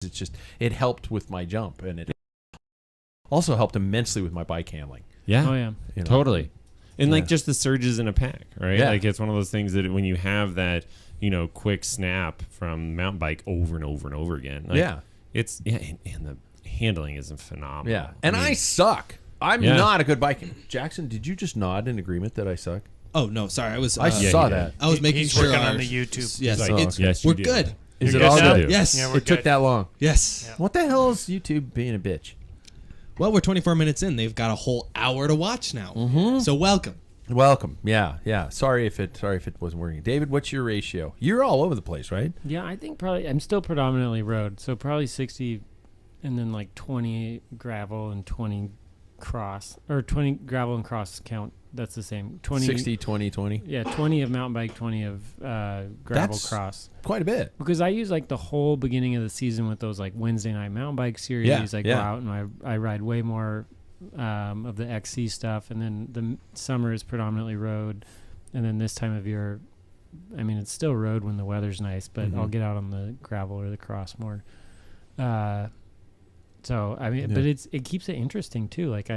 it's just, it helped with my jump, and it also helped immensely with my bike handling. Yeah. Oh yeah. You know? Totally. And like just the surges in a pack, right? Yeah. Like it's one of those things that when you have that, quick snap from mountain bike over and over and over again. Like, it's and the handling is phenomenal. Yeah. And I suck. I'm not a good biker. Jackson, did you just nod in agreement that I suck? Oh no, sorry. I saw that. I was making He's sure working on the YouTube. Yes, Yes, you we're do. good. Is You're it all good now? good? Yes. Yeah, we're It took good. that long. Yes. Yeah. What the hell is YouTube being a bitch? Well, we're 24 minutes in. They've got a whole hour to watch now. So welcome. Welcome. Yeah. Sorry if it wasn't working. David, what's your ratio? You're all over the place, right? Yeah, I think probably I'm still predominantly road, so probably 60, and then like 20 gravel and 20 cross, or 20 gravel and cross count. That's the same. 20, 60, 20, 20. Yeah, 20 of mountain bike, 20 of gravel That's cross. Quite a bit. Because I use like the whole beginning of the season with those like Wednesday night mountain bike series. I go out and I ride way more of the XC stuff, and then the summer is predominantly road, and then this time of year, I mean it's still road when the weather's nice, but I'll get out on the gravel or the cross more. So I mean, but it keeps it interesting too. Like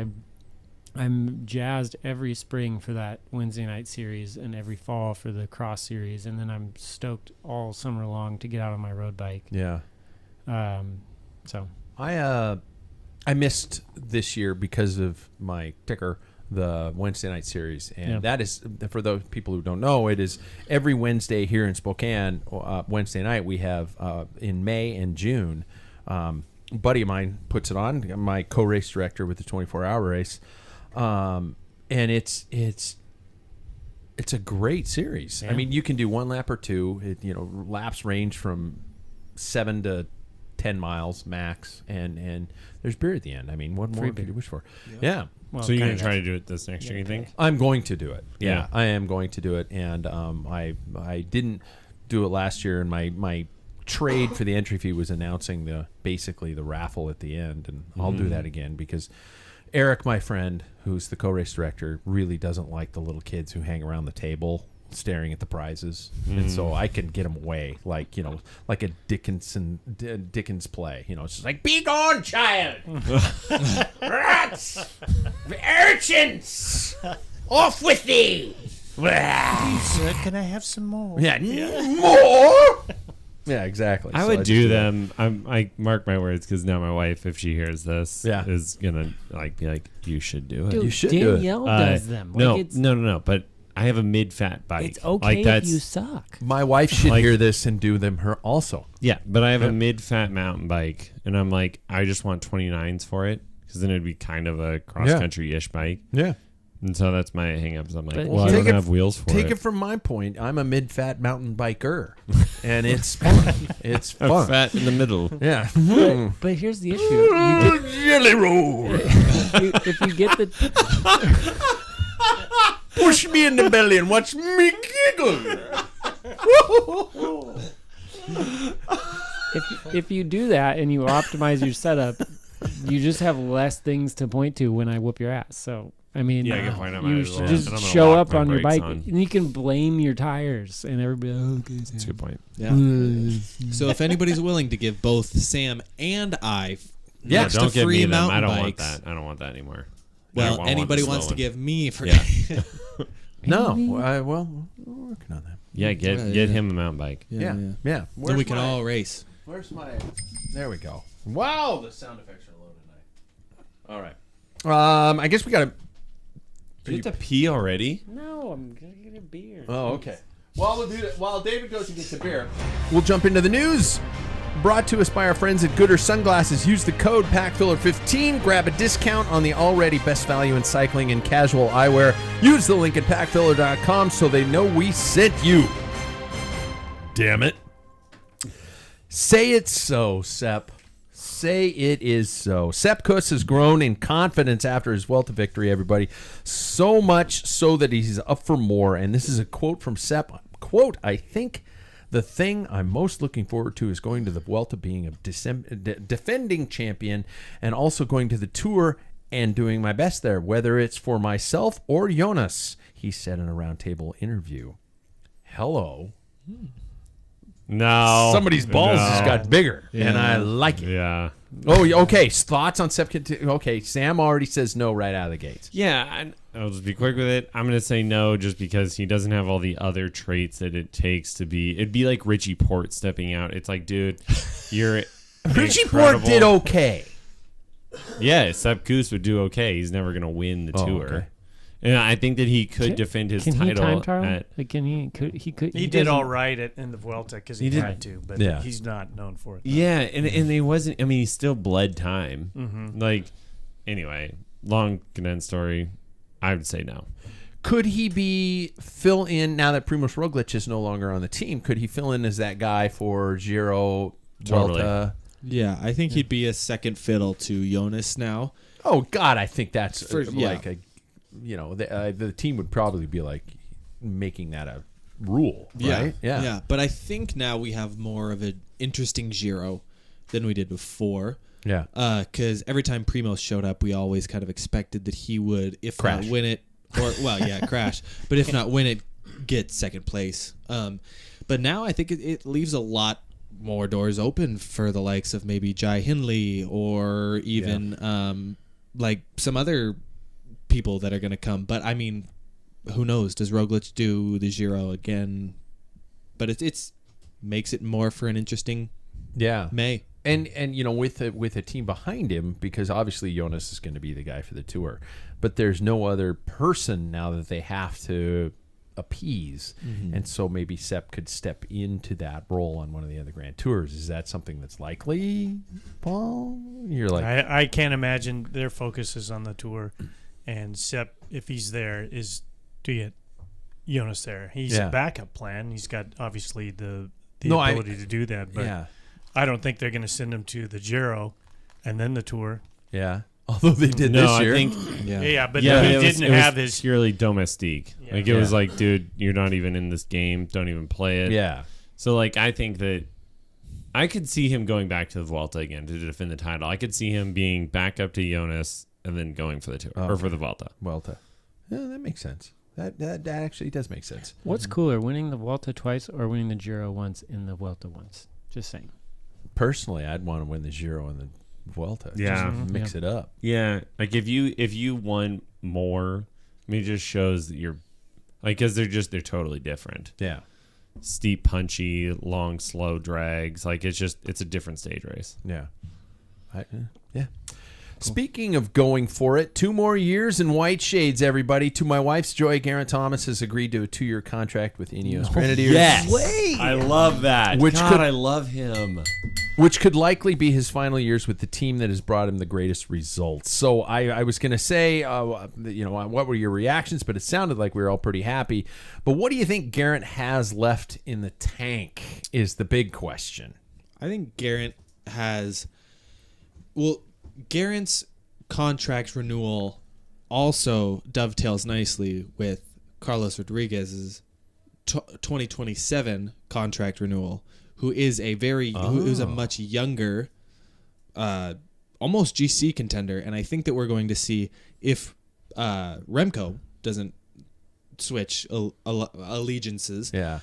I'm jazzed every spring for that Wednesday night series and every fall for the cross series, and then I'm stoked all summer long to get out on my road bike. Yeah. So I missed this year because of my ticker, the Wednesday night series, and that is, for those people who don't know, it is every Wednesday here in Spokane. Wednesday night we have in May and June. A buddy of mine puts it on. My co-race director with the 24-hour race, and it's a great series. I mean, you can do one lap or two. Laps range from 7 to 10 miles max, and there's beer at the end. I mean, what more could you wish for? Yeah. well, So you're kind gonna of. try to do it this next year, you think? I'm going to do it. Yeah. I am going to do it, and I didn't do it last year, and my trade for the entry fee was announcing basically the raffle at the end, and I'll do that again because Eric, my friend, who's the co-race director, really doesn't like the little kids who hang around the table staring at the prizes, and so I can get them away, like like a Dickens play. It's just like, be gone, child, rats, urchins, off with thee. Sir, can I have some more? Yeah, more. Yeah, exactly. I So would just do that. them. I mark my words, because now my wife, if she hears this, is gonna be like, you should do it. Dude, You should do it. Danielle does them. No. But I have a mid-fat bike. It's okay like if you suck. My wife should Like- hear this and do them her also. Yeah, but I have a mid-fat mountain bike, and I'm like, I just want 29s for it, because then it'd be kind of a cross-country-ish bike. Yeah. And so that's my hang-ups. I'm like, But well, I Take don't it- have wheels for Take it. it from my point. I'm a mid-fat mountain biker, and it's fun. It's I'm fun. fat in the middle. Yeah. But here's the issue: Jelly roll. if you get the Push me in the belly and watch me giggle. if you do that and you optimize your setup, you just have less things to point to when I whoop your ass. So I mean, Yeah, good point. I might you as well. should just And I'm gonna show lock up my on your brakes bike, on. and you can blame your tires, and everybody. Oh, okay, That's a good point. So if anybody's willing to give both Sam and I Yeah, next Don't to give free me them. mountain I don't want bikes, that. I don't want that anymore. I well, want anybody the wants slow to one. give me free. Yeah. No. We're working on that. Yeah, get him a mountain bike. Yeah. Then we can all race. Where's my? There we go. Wow, the sound effects are low tonight. All right. I guess we got to. Do you have to pee already? No, I'm gonna get a beer. Oh, okay. While we'll do that, while David goes and gets a beer, we'll jump into the news. Brought to us by our friends at Gooder Sunglasses. Use the code PackFiller15. Grab a discount on the already best value in cycling and casual eyewear. Use the link at packfiller.com so they know we sent you. Damn it. Say it so, Sepp. Say it is so. Sepp Kuss has grown in confidence after his Vuelta victory, everybody. So much so that he's up for more. And this is a quote from Sepp. Quote, I think the thing I'm most looking forward to is going to the Vuelta, being a defending champion, and also going to the Tour and doing my best there, whether it's for myself or Jonas, he said in a roundtable interview. Hello. No. Somebody's balls just got bigger, and I like it. Yeah. Oh, okay. Thoughts on Sep? Okay, Sam already says no right out of the gates. Yeah, I'll just be quick with it. I'm going to say no just because he doesn't have all the other traits that it takes to be. It'd be like Richie Port stepping out. It's like, dude, you're Richie Port did okay. Yeah, Sepp Kuss would do okay. He's never going to win the tour. Okay. And I think that he could defend his title. He time trial? He did all right in the Vuelta because he tried to, but he's not known for it. Yeah, and he wasn't. I mean, he still bled time. Mm-hmm. Like, anyway, long condensed story. I would say no. Could he fill in now that Primož Roglic is no longer on the team? Could he fill in as that guy for Giro, Vuelta? Yeah, I think he'd be a second fiddle to Jonas now. Oh God, I think that's the team would probably be like making that a rule, right? Yeah. But I think now we have more of an interesting Giro than we did before. Yeah. Because every time Primož showed up, we always kind of expected that he would, if crash. Not win it, crash. But if not win it, get second place. But now I think it leaves a lot more doors open for the likes of maybe Jai Hindley or even like some other people that are going to come. But I mean, who knows? Does Roglic do the Giro again? But it's makes it more for an interesting May. And with a team behind him, because obviously Jonas is going to be the guy for the tour, but there's no other person now that they have to appease, and so maybe Sepp could step into that role on one of the other Grand Tours. Is that something that's likely, Paul? You're like, I can't imagine their focus is on the tour, and Sepp, if he's there, is to get Jonas there. He's a backup plan. He's got obviously the ability to do that, but I don't think they're going to send him to the Giro and then the tour. Yeah. Although they did this year. I think, but he didn't have his purely domestique. Yeah. Like it was like, dude, you're not even in this game. Don't even play it. Yeah. So like, I think that I could see him going back to the Vuelta again to defend the title. I could see him being back up to Jonas and then going for the tour or for the Vuelta. Yeah, that makes sense. That actually does make sense. What's cooler, winning the Vuelta twice or winning the Giro once in the Vuelta once? Just saying. Personally, I'd want to win the Giro and the Vuelta. Yeah. Just mix it up. Yeah. Like if you won more, I mean, it just shows that you're like, because they're totally different. Yeah. Steep, punchy, long, slow drags. Like it's a different stage race. Yeah. Yeah. Speaking of going for it, 2 more years in white shades, everybody. To my wife's joy, Geraint Thomas has agreed to a 2-year contract with Ineos Grenadiers. Yes. I love that. I love him. Which could likely be his final years with the team that has brought him the greatest results. So I was going to say, what were your reactions? But it sounded like we were all pretty happy. But what do you think Geraint has left in the tank is the big question. I think Geraint has... Well... Geraint's contract renewal also dovetails nicely with Carlos Rodriguez's 2027 contract renewal, who is a much younger, almost GC contender, and I think that we're going to see if Remco doesn't switch allegiances. Yeah.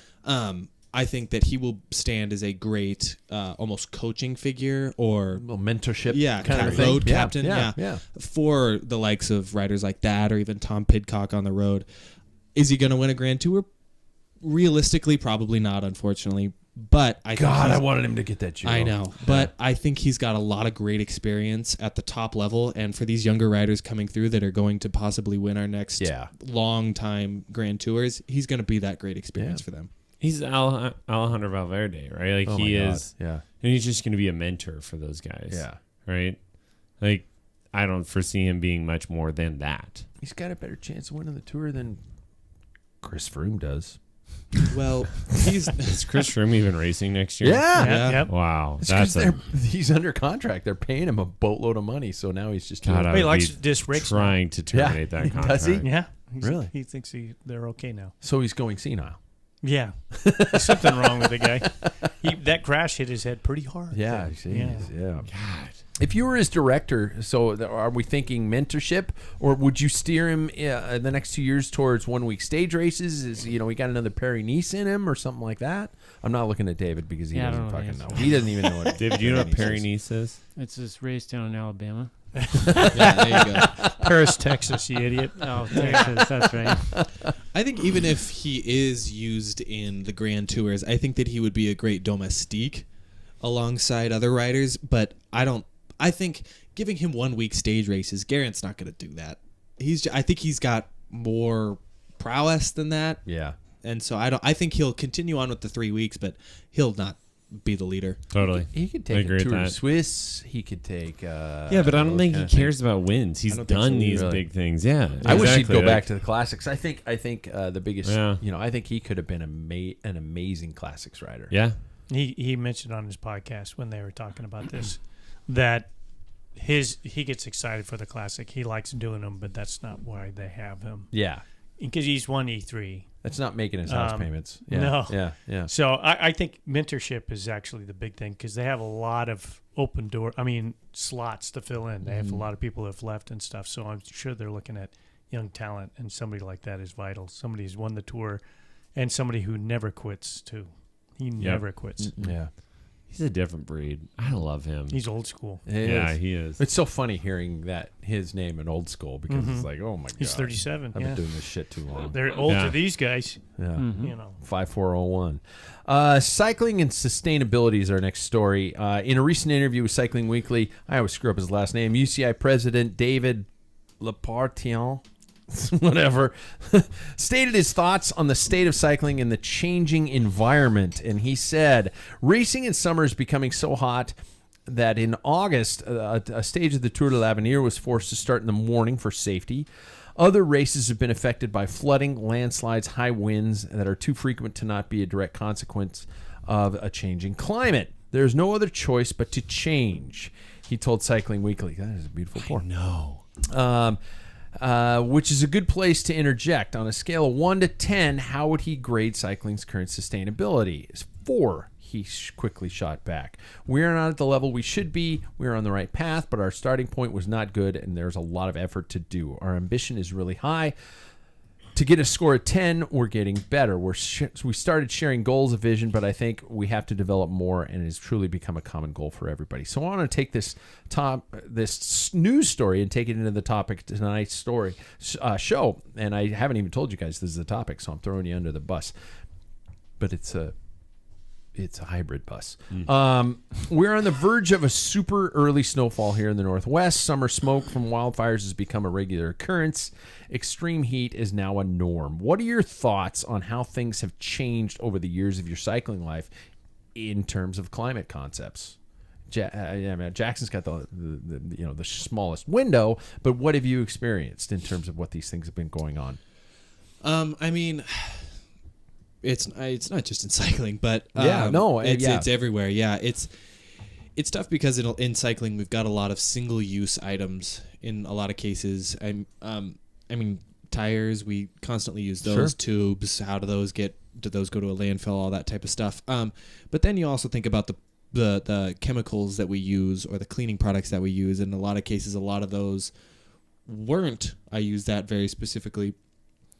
I think that he will stand as a great almost coaching figure or mentorship kind of road captain for the likes of riders like that or even Tom Pidcock on the road. Is he going to win a Grand Tour? Realistically, probably not, unfortunately. But I wanted him to get that Giro. I know. But I think he's got a lot of great experience at the top level, and for these younger riders coming through that are going to possibly win our next long time Grand Tours, he's going to be that great experience for them. He's Alejandro Valverde, right? Like he is, and he's just going to be a mentor for those guys, right? Like I don't foresee him being much more than that. He's got a better chance of winning the Tour than Chris Froome does. Well, is Chris Froome even racing next year? Yeah. Yep. Wow, he's under contract. They're paying him a boatload of money, so now he's just he likes disc racing. Trying to terminate that contract. Does he? Yeah, really? He thinks they're okay now. So he's going senile. Yeah, there's something wrong with the guy. That crash hit his head pretty hard. Yeah, yeah. God. If you were his director, so are we thinking mentorship, or would you steer him the next 2 years towards 1 week stage races? Is he got another Paris-Nice in him or something like that? I'm not looking at David because he doesn't fucking know. He doesn't even know what. David, do you know what Paris-Nice is? It's this race down in Alabama. Yeah, there you go. Paris, Texas, you idiot. Oh, Texas, that's right. I think even if he is used in the Grand Tours, I think that he would be a great domestique alongside other riders, but I think giving him 1 week stage races, Garrett's not going to do that. I think he's got more prowess than that. Yeah. And so I think he'll continue on with the 3 weeks, but he'll not be the leader. Totally. He could take a Tour de Suisse. He could take yeah, but I don't think he cares about wins. He's done these big things. Yeah. I wish he'd go back to the classics. I think the biggest I think he could have been an amazing classics rider. Yeah. He mentioned on his podcast when they were talking about this that he gets excited for the classic. He likes doing them, but that's not why they have him. Yeah. Because he's won E3. That's not making his house payments. Yeah. No. Yeah. So I think mentorship is actually the big thing because they have a lot of slots to fill in. They have a lot of people that have left and stuff. So I'm sure they're looking at young talent, and somebody like that is vital. Somebody who's won the tour and somebody who never quits, too. He never quits. Yeah. He's a different breed. I love him. He's old school. He is. It's so funny hearing his name in old school because it's like, oh my God. He's 37. I've been doing this shit too long. They're old to these guys. Yeah. 5401. Cycling and sustainability is our next story. In a recent interview with Cycling Weekly, I always screw up his last name, UCI President David Lepartien, whatever, stated his thoughts on the state of cycling and the changing environment. And he said, racing in summer is becoming so hot that in August, a stage of the Tour de l'Avenir was forced to start in the morning for safety. Other races have been affected by flooding, landslides, high winds that are too frequent to not be a direct consequence of a changing climate. There's no other choice but to change, he told Cycling Weekly. That is a beautiful point. No. Which is a good place to interject. On a scale of 1 to 10, how would he grade cycling's current sustainability? It's 4. He quickly shot back. We are not at the level we should be. We are on the right path, but our starting point was not good, and there's a lot of effort to do. Our ambition is really high. To get a score of 10, we're getting better. We started sharing goals of vision, but I think we have to develop more, and it has truly become a common goal for everybody. So I want to take this news story and take it into the topic tonight's show. And I haven't even told you guys this is the topic, so I'm throwing you under the bus. But it's a hybrid bus. We're on the verge of a super early snowfall here in the Northwest. Summer smoke from wildfires has become a regular occurrence. Extreme heat is now a norm. What are your thoughts on how things have changed over the years of your cycling life in terms of climate concepts? Jackson's got the smallest window, but what have you experienced in terms of what these things have been going on? I mean, it's not just in cycling, but it's everywhere. Yeah, it's tough because in cycling we've got a lot of single-use items in a lot of cases. I mean, tires, we constantly use those. Sure. Tubes, how do those go to a landfill, all that type of stuff. But then you also think about the chemicals that we use or the cleaning products that we use. In a lot of cases, a lot of those weren't, I use that very specifically,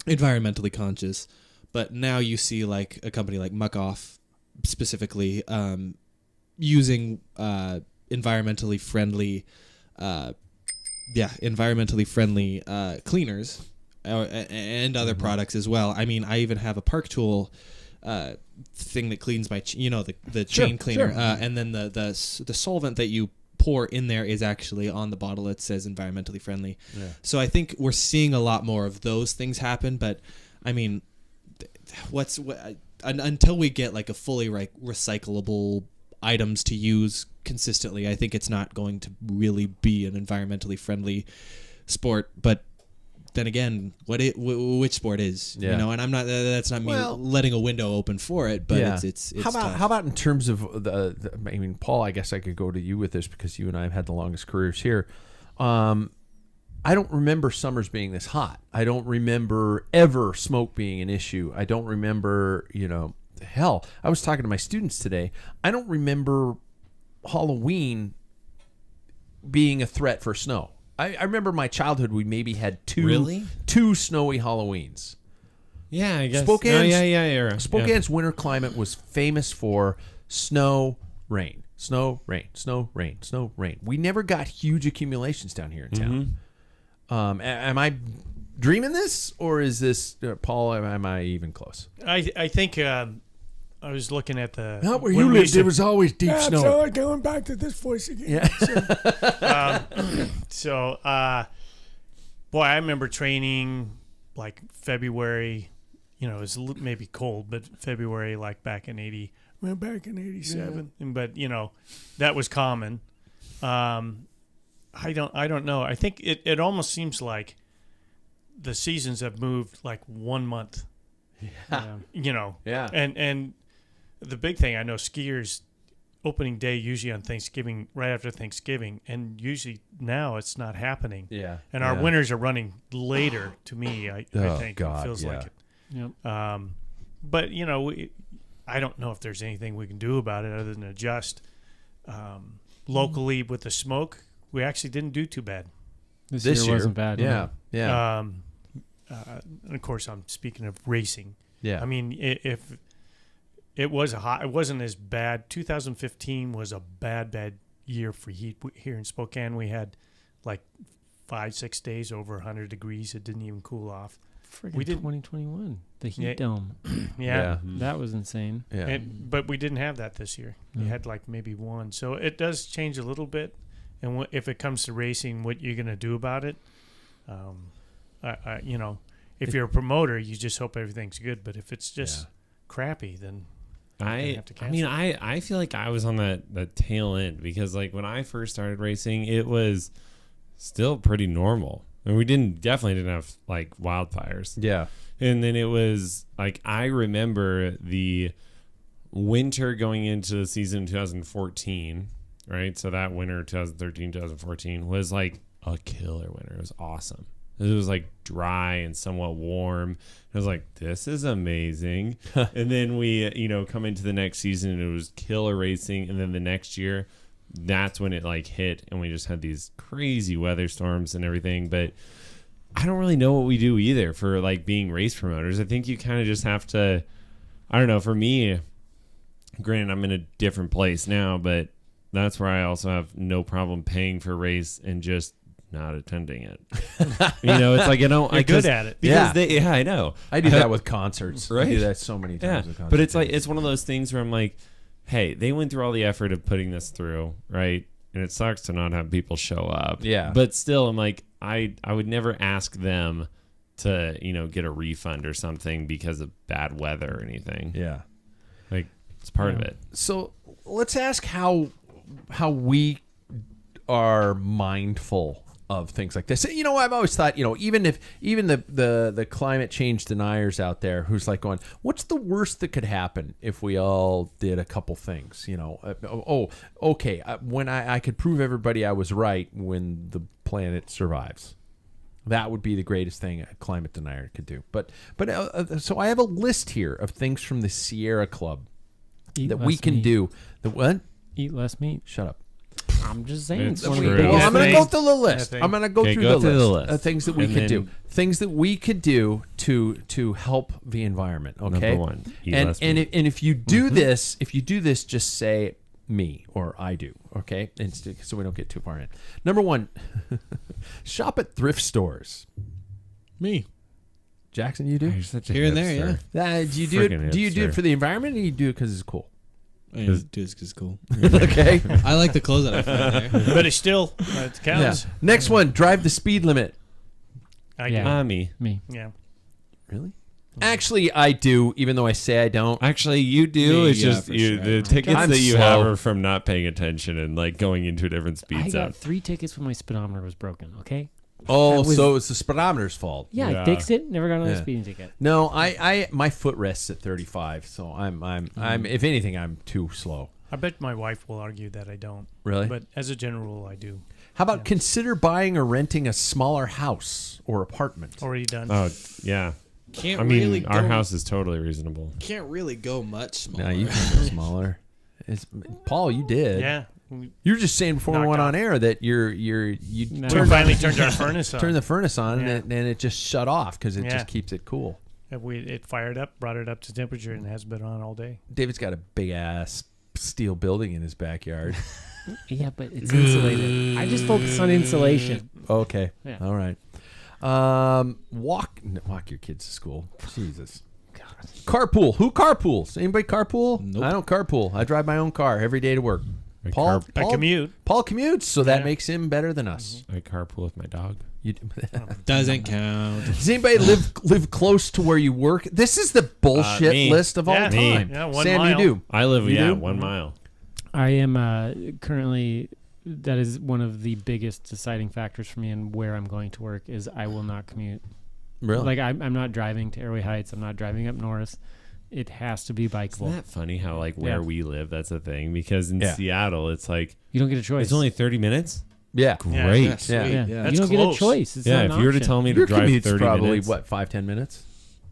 environmentally conscious. But now you see like a company like Muck-Off specifically using environmentally friendly cleaners and other products as well. I mean, I even have a Park Tool thing that cleans my, the chain cleaner, and then the solvent that you pour in there is actually on the bottle. It says environmentally friendly. Yeah. So I think we're seeing a lot more of those things happen. But I mean, until we get like a fully recyclable items to use consistently, I think it's not going to really be an environmentally friendly sport. But then again, which sport is, and I'm not, that's not me letting a window open for it, but it's how about in terms of I mean, Paul, I guess I could go to you with this because you and I have had the longest careers here. I don't remember summers being this hot. I don't remember ever smoke being an issue. I don't remember, hell, I was talking to my students today. I don't remember Halloween being a threat for snow. I remember my childhood. We maybe had two snowy Halloweens. Yeah, I guess. Spokane's winter climate was famous for snow, rain, snow, rain, snow, rain, snow, rain. We never got huge accumulations down here in town. Am I dreaming this, or is this Paul? Am I even close? I think I was looking at the. Not where you lived. There was always deep snow. So going back to this voice again. Yeah. Boy, I remember training like February. You know, it was maybe cold, but February, like back in 80. Well, back in 87. Yeah. But that was common. I don't know. I think it almost seems like the seasons have moved like 1 month. Yeah. Yeah. And the big thing, I know skiers opening day usually on Thanksgiving, right after Thanksgiving, and usually now it's not happening. Yeah. And our winters are running later to me, I think. God, it feels like it. Yep. But I don't know if there's anything we can do about it other than adjust. Locally with the smoke, we actually didn't do too bad. This year wasn't bad. Yeah. Yeah. And of course, I'm speaking of racing. Yeah. I mean, if it was it wasn't as bad. 2015 was a bad year for heat here in Spokane. We had like 5-6 days over 100 degrees. It didn't even cool off. We did 2021, the heat dome. Yeah. That was insane. Yeah. But we didn't have that this year. We had like maybe one. So it does change a little bit. And if it comes to racing, what you're going to do about it, if you're a promoter, you just hope everything's good. But if it's just crappy, then I feel like I was on that tail end because like when I first started racing, it was still pretty normal. And we definitely didn't have like wildfires. Yeah. And then it was like, I remember the winter going into the season 2014, right? So that winter, 2013, 2014 was like a killer winter. It was awesome. It was like dry and somewhat warm. I was like, this is amazing. And then we, come into the next season and it was killer racing. And then the next year, that's when it like hit and we just had these crazy weather storms and everything. But I don't really know what we do either for like being race promoters. I think you kind of just have to, I don't know, for me, granted I'm in a different place now, but that's where I also have no problem paying for a race and just not attending it. It's like, You're good at it. Because I know. I do that with concerts. Right? I do that so many times with concerts. But it's like, it's one of those things where I'm like, hey, they went through all the effort of putting this through, right? And it sucks to not have people show up. Yeah. But still, I'm like, I would never ask them to, get a refund or something because of bad weather or anything. Yeah. Like, it's part of it. So let's ask how we are mindful of things like this. I've always thought, even the climate change deniers out there who's like going, what's the worst that could happen if we all did a couple things? Okay, when I could prove everybody I was right when the planet survives. That would be the greatest thing a climate denier could do. But so I have a list here of things from the Sierra Club that we can do. The what? Eat less meat. Shut up. I'm just saying. Well, I'm going to go through the list. I'm going to go through the list of things that we could do. Things that we could do to help the environment. Okay. Number one, eat less meat. And if you do this, just say me or I do. Okay, and so we don't get too far in. Number one, shop at thrift stores. Me. Jackson, you do? Here and there, yeah. Do you do it? Do you do it for the environment, or you do it because it's cool? I do it because it's cool. Okay. I like the clothes that I find there. But it still it counts. Yeah. Next one, drive the speed limit. Me. Yeah. Really? Actually, I do, even though I say I don't. Actually, you do. It's just the tickets I'm that you slow. have are from not paying attention and like going into a different speed I zone. got 3 tickets when my speedometer was broken. Okay. So it's the speedometer's fault. Yeah, I fixed it. Never got another speeding ticket. No, I my foot rests at 35, so I'm if anything, I'm too slow. I bet my wife will argue that I don't. Really? But as a general rule, I do. How about consider buying or renting a smaller house or apartment? Already done. Oh, yeah. Our house is totally reasonable. Can't really go much smaller. No, you can go smaller. Paul, you did. Yeah. You were just saying before we went on air that you finally turned our furnace on. Turned the furnace on and it just shut off because it just keeps it cool. It fired up, brought it up to temperature, and it has been on all day. David's got a big ass steel building in his backyard. Yeah, but it's insulated. I just focus on insulation. Okay. Yeah. All right. Walk your kids to school. Jesus. God. Carpool. Who carpools? Anybody carpool? Nope. I don't carpool. I drive my own car every day to work. I commute. Paul commutes, so that makes him better than us. I carpool with my dog. Doesn't count. Does anybody live close to where you work? This is the bullshit list of all time. Yeah, 1 Sam, mile. you do. I live, You do? 1 mile. I am currently. That is one of the biggest deciding factors for me in where I'm going to work. Is I will not commute. Really? Like I'm not driving to Airway Heights. I'm not driving up north. It has to be bikeable. Isn't that funny how like where we live, that's a thing? Because in Seattle, it's like you don't get a choice. it's only 30 minutes. Yeah. Great. Yeah. Yeah. That's You don't get close. a choice. It's Yeah, not if an you were to option. tell me Your to drive commute's 30 probably, minutes. 5-10 minutes?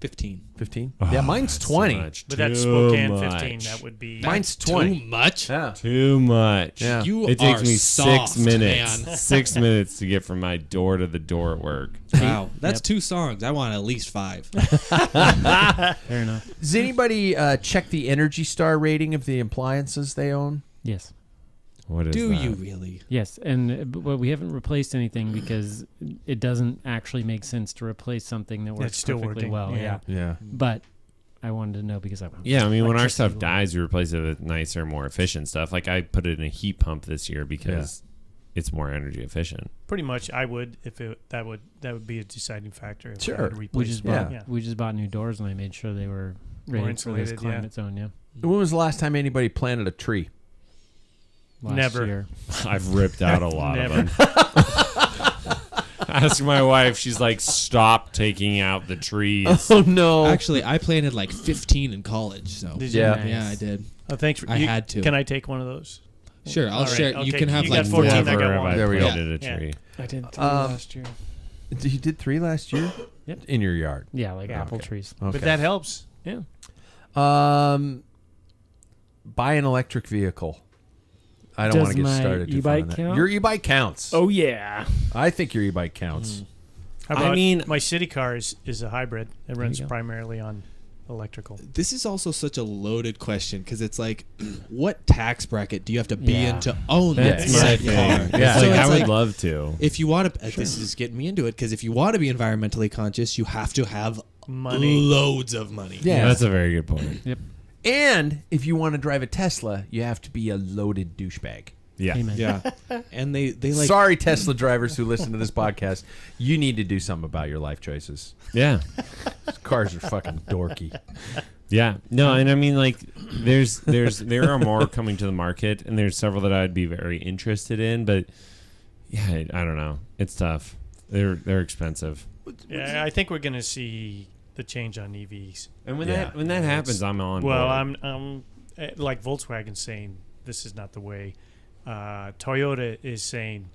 15. 15? Oh, Yeah, mine's that's 20. too much. But that's Too Spokane much. 15. That would be. Mine's Too 20. much? Yeah. Too much. Yeah. You It takes are me soft, 6 minutes. man. 6 minutes to get from my door to the door at work. Wow, that's 2 songs. I want at least 5. Fair enough. Does anybody check the Energy Star rating of the appliances they own? Yes. What is Do that? you really? Yes, and but we haven't replaced anything because it doesn't actually make sense to replace something that works That's still perfectly working. well. Yeah. Yeah. But I wanted to know because I Yeah, I mean, when our electricity stuff will- dies, we replace it with nicer, more efficient stuff. Like I put it in a heat pump this year because it's more energy efficient. Pretty much, I would if that would be a deciding factor. If I Sure. had to we replace just it. bought we just bought new doors and I made sure they were ready for this insulated, climate zone. Yeah. When was the last time anybody planted a tree? Last Never. year. I've ripped out a lot of Never. them. Ask my wife. She's like, stop taking out the trees. Oh, no. Actually, I planted like 15 in college. So Did you? Yeah. Nice. yeah, I did. Oh, thanks. I had to. Can I take one of those? Sure, I'll All right, share. You okay. can have You like got 14, I Never got have one. I There we go. planted a Yeah. tree. I did 3 Um, last year. You did 3 last year? Yep. In your yard? Yeah, like apple okay. trees. Okay. But that helps. Yeah. Buy an electric vehicle. I don't Does want to get my started too e-bike far on that. count? Your e-bike counts. Oh yeah. I think your e-bike counts. How I about mean- my city car is a hybrid. It runs you go. primarily on electrical. This is also such a loaded question because it's like, what tax bracket do you have to be Yeah. in to own That's that my said thing. car? Yeah. It's So like, it's I would like, love to. if you want to, this is getting me into it because if you want to be environmentally conscious, you have to have Money. loads of money. Yeah. That's a very good point. And if you want to drive a Tesla, you have to be a loaded douchebag. Yeah. Amen. Yeah, and they like Sorry, Tesla drivers who listen to this podcast. You need to do something about your life choices. Yeah. Cars are fucking dorky. Yeah. No, and I mean, like, there are more coming to the market, and there's several that I'd be very interested in, but yeah, I don't know. It's tough. They're expensive. Yeah, I think we're going to see the change on EVs. And when Yeah. that happens, I'm on Well, board. I'm like Volkswagen saying this is not the way. Toyota is saying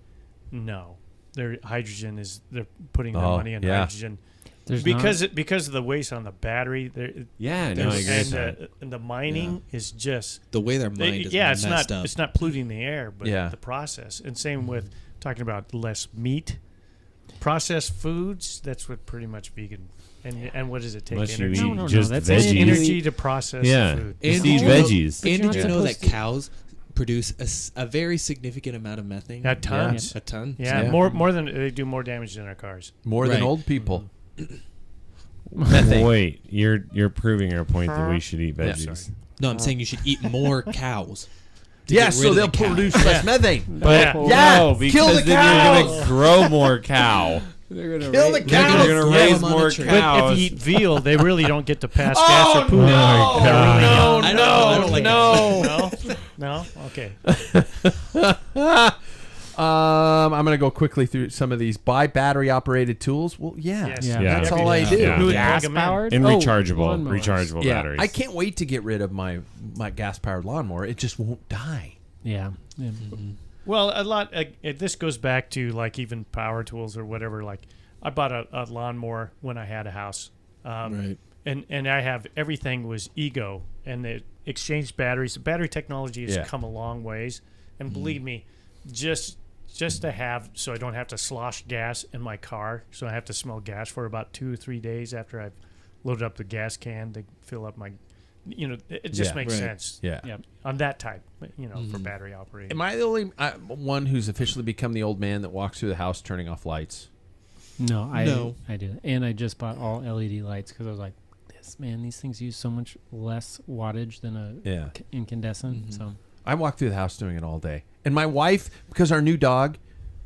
no. Their hydrogen is they're putting their money in hydrogen There's because of the waste on the battery. Yeah, no, I agree with that. And the mining is just the way their mind is it's messed not up. it's not polluting the air, but Yeah. the process. And same with talking about less meat, processed foods. That's what pretty much vegan. And what does it take? Unless you Energy. eat No, just that's veggies. Energy to process Yeah. food. Just And eat did you know- veggies. And you're did you not know that supposed to- cows produce a very significant amount of methane? At tons. A ton. Yeah, Yeah. more than they do more damage than our cars. More than Right. old people. Methane. Wait, you're proving our point that we should eat Yeah. veggies. No, I'm saying you should eat more cows. to Yeah, get rid so of they'll the cow. produce less methane. But Yeah, no, kill because the then you're cows. gonna grow more cow. They're gonna Kill the rate- cows. You're gonna Yeah, raise I'm on a more tree. But cows. if you eat veal, they really don't get to pass Oh, gas or poo. no. God. No, I don't know. I don't like no. No? Okay. I'm going to go quickly through some of these. Buy battery-operated tools. Well, yeah. Yes. Yeah. Yeah. That's all I do. Yeah. Who would Gas plug 'em in? powered And lawnmowers. rechargeable Yeah, batteries. I can't wait to get rid of my gas-powered lawnmower. It just won't die. Yeah. Well, a lot. This goes back to like even power tools or whatever. Like I bought a lawnmower when I had a house, Right. and I have everything was Ego, and they exchanged batteries. The battery technology has Yeah. come a long ways, And believe me, just to have, so I don't have to slosh gas in my car, so I have to smell gas for about 2 or 3 days after I've loaded up the gas can to fill up my, it just makes sense. Yeah. On that type, for battery operated. Am I the only one who's officially become the old man that walks through the house turning off lights? No, I do. And I just bought all LED lights because I was like, these things use so much less wattage than a incandescent. So I walk through the house doing it all day. And my wife, because our new dog,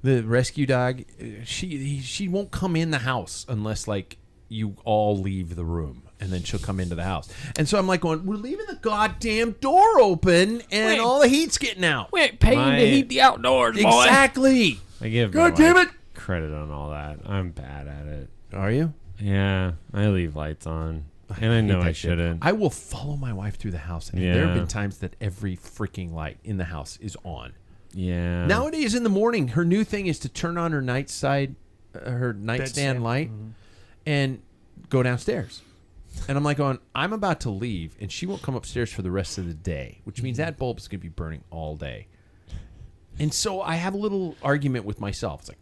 the rescue dog, she won't come in the house unless like you all leave the room, and then she'll come into the house. And so I'm like going, we're leaving the goddamn door open, and all the heat's getting out. We ain't paying to heat the outdoors, boy. Exactly. I give God damn it credit on all that. I'm bad at it. Are you? Yeah, I leave lights on. And I know I shouldn't. I will follow my wife through the house. And there have been times that every freaking light in the house is on. Yeah. Nowadays in the morning, her new thing is to turn on her nightstand light and go downstairs. And I'm like going, I'm about to leave, and she won't come upstairs for the rest of the day, which means that bulb is going to be burning all day. And so I have a little argument with myself. It's like,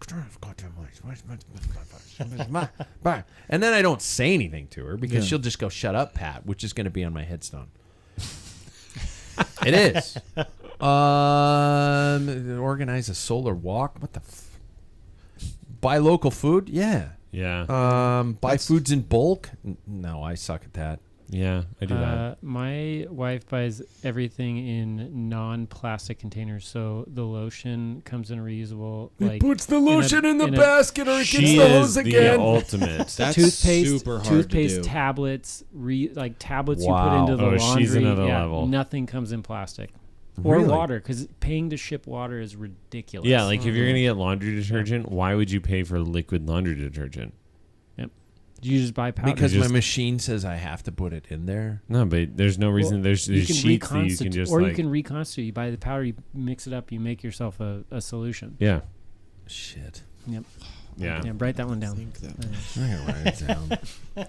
and then I don't say anything to her because she'll just go, shut up, Pat, which is going to be on my headstone. It is. Organize a solar walk. What the buy local food? Yeah. Yeah. Buy foods in bulk? No, I suck at that. Yeah, I do that. My wife buys everything in non-plastic containers, so the lotion comes in a reusable. He puts the lotion in the basket, or it gets the hose again. The ultimate. That's toothpaste, super hard toothpaste to do. tablets, tablets you put into the laundry. She's another level. Nothing comes in plastic. Really? Or water, because paying to ship water is ridiculous. Yeah, like if you're going to get laundry detergent, why would you pay for liquid laundry detergent? You just buy powder. Because my machine says I have to put it in there. No, but there's no reason. There's sheets that you can just you can reconstitute. You buy the powder, you mix it up, you make yourself a solution. Yeah. Shit. Yep. Yeah. Write that one down. I'm gonna write it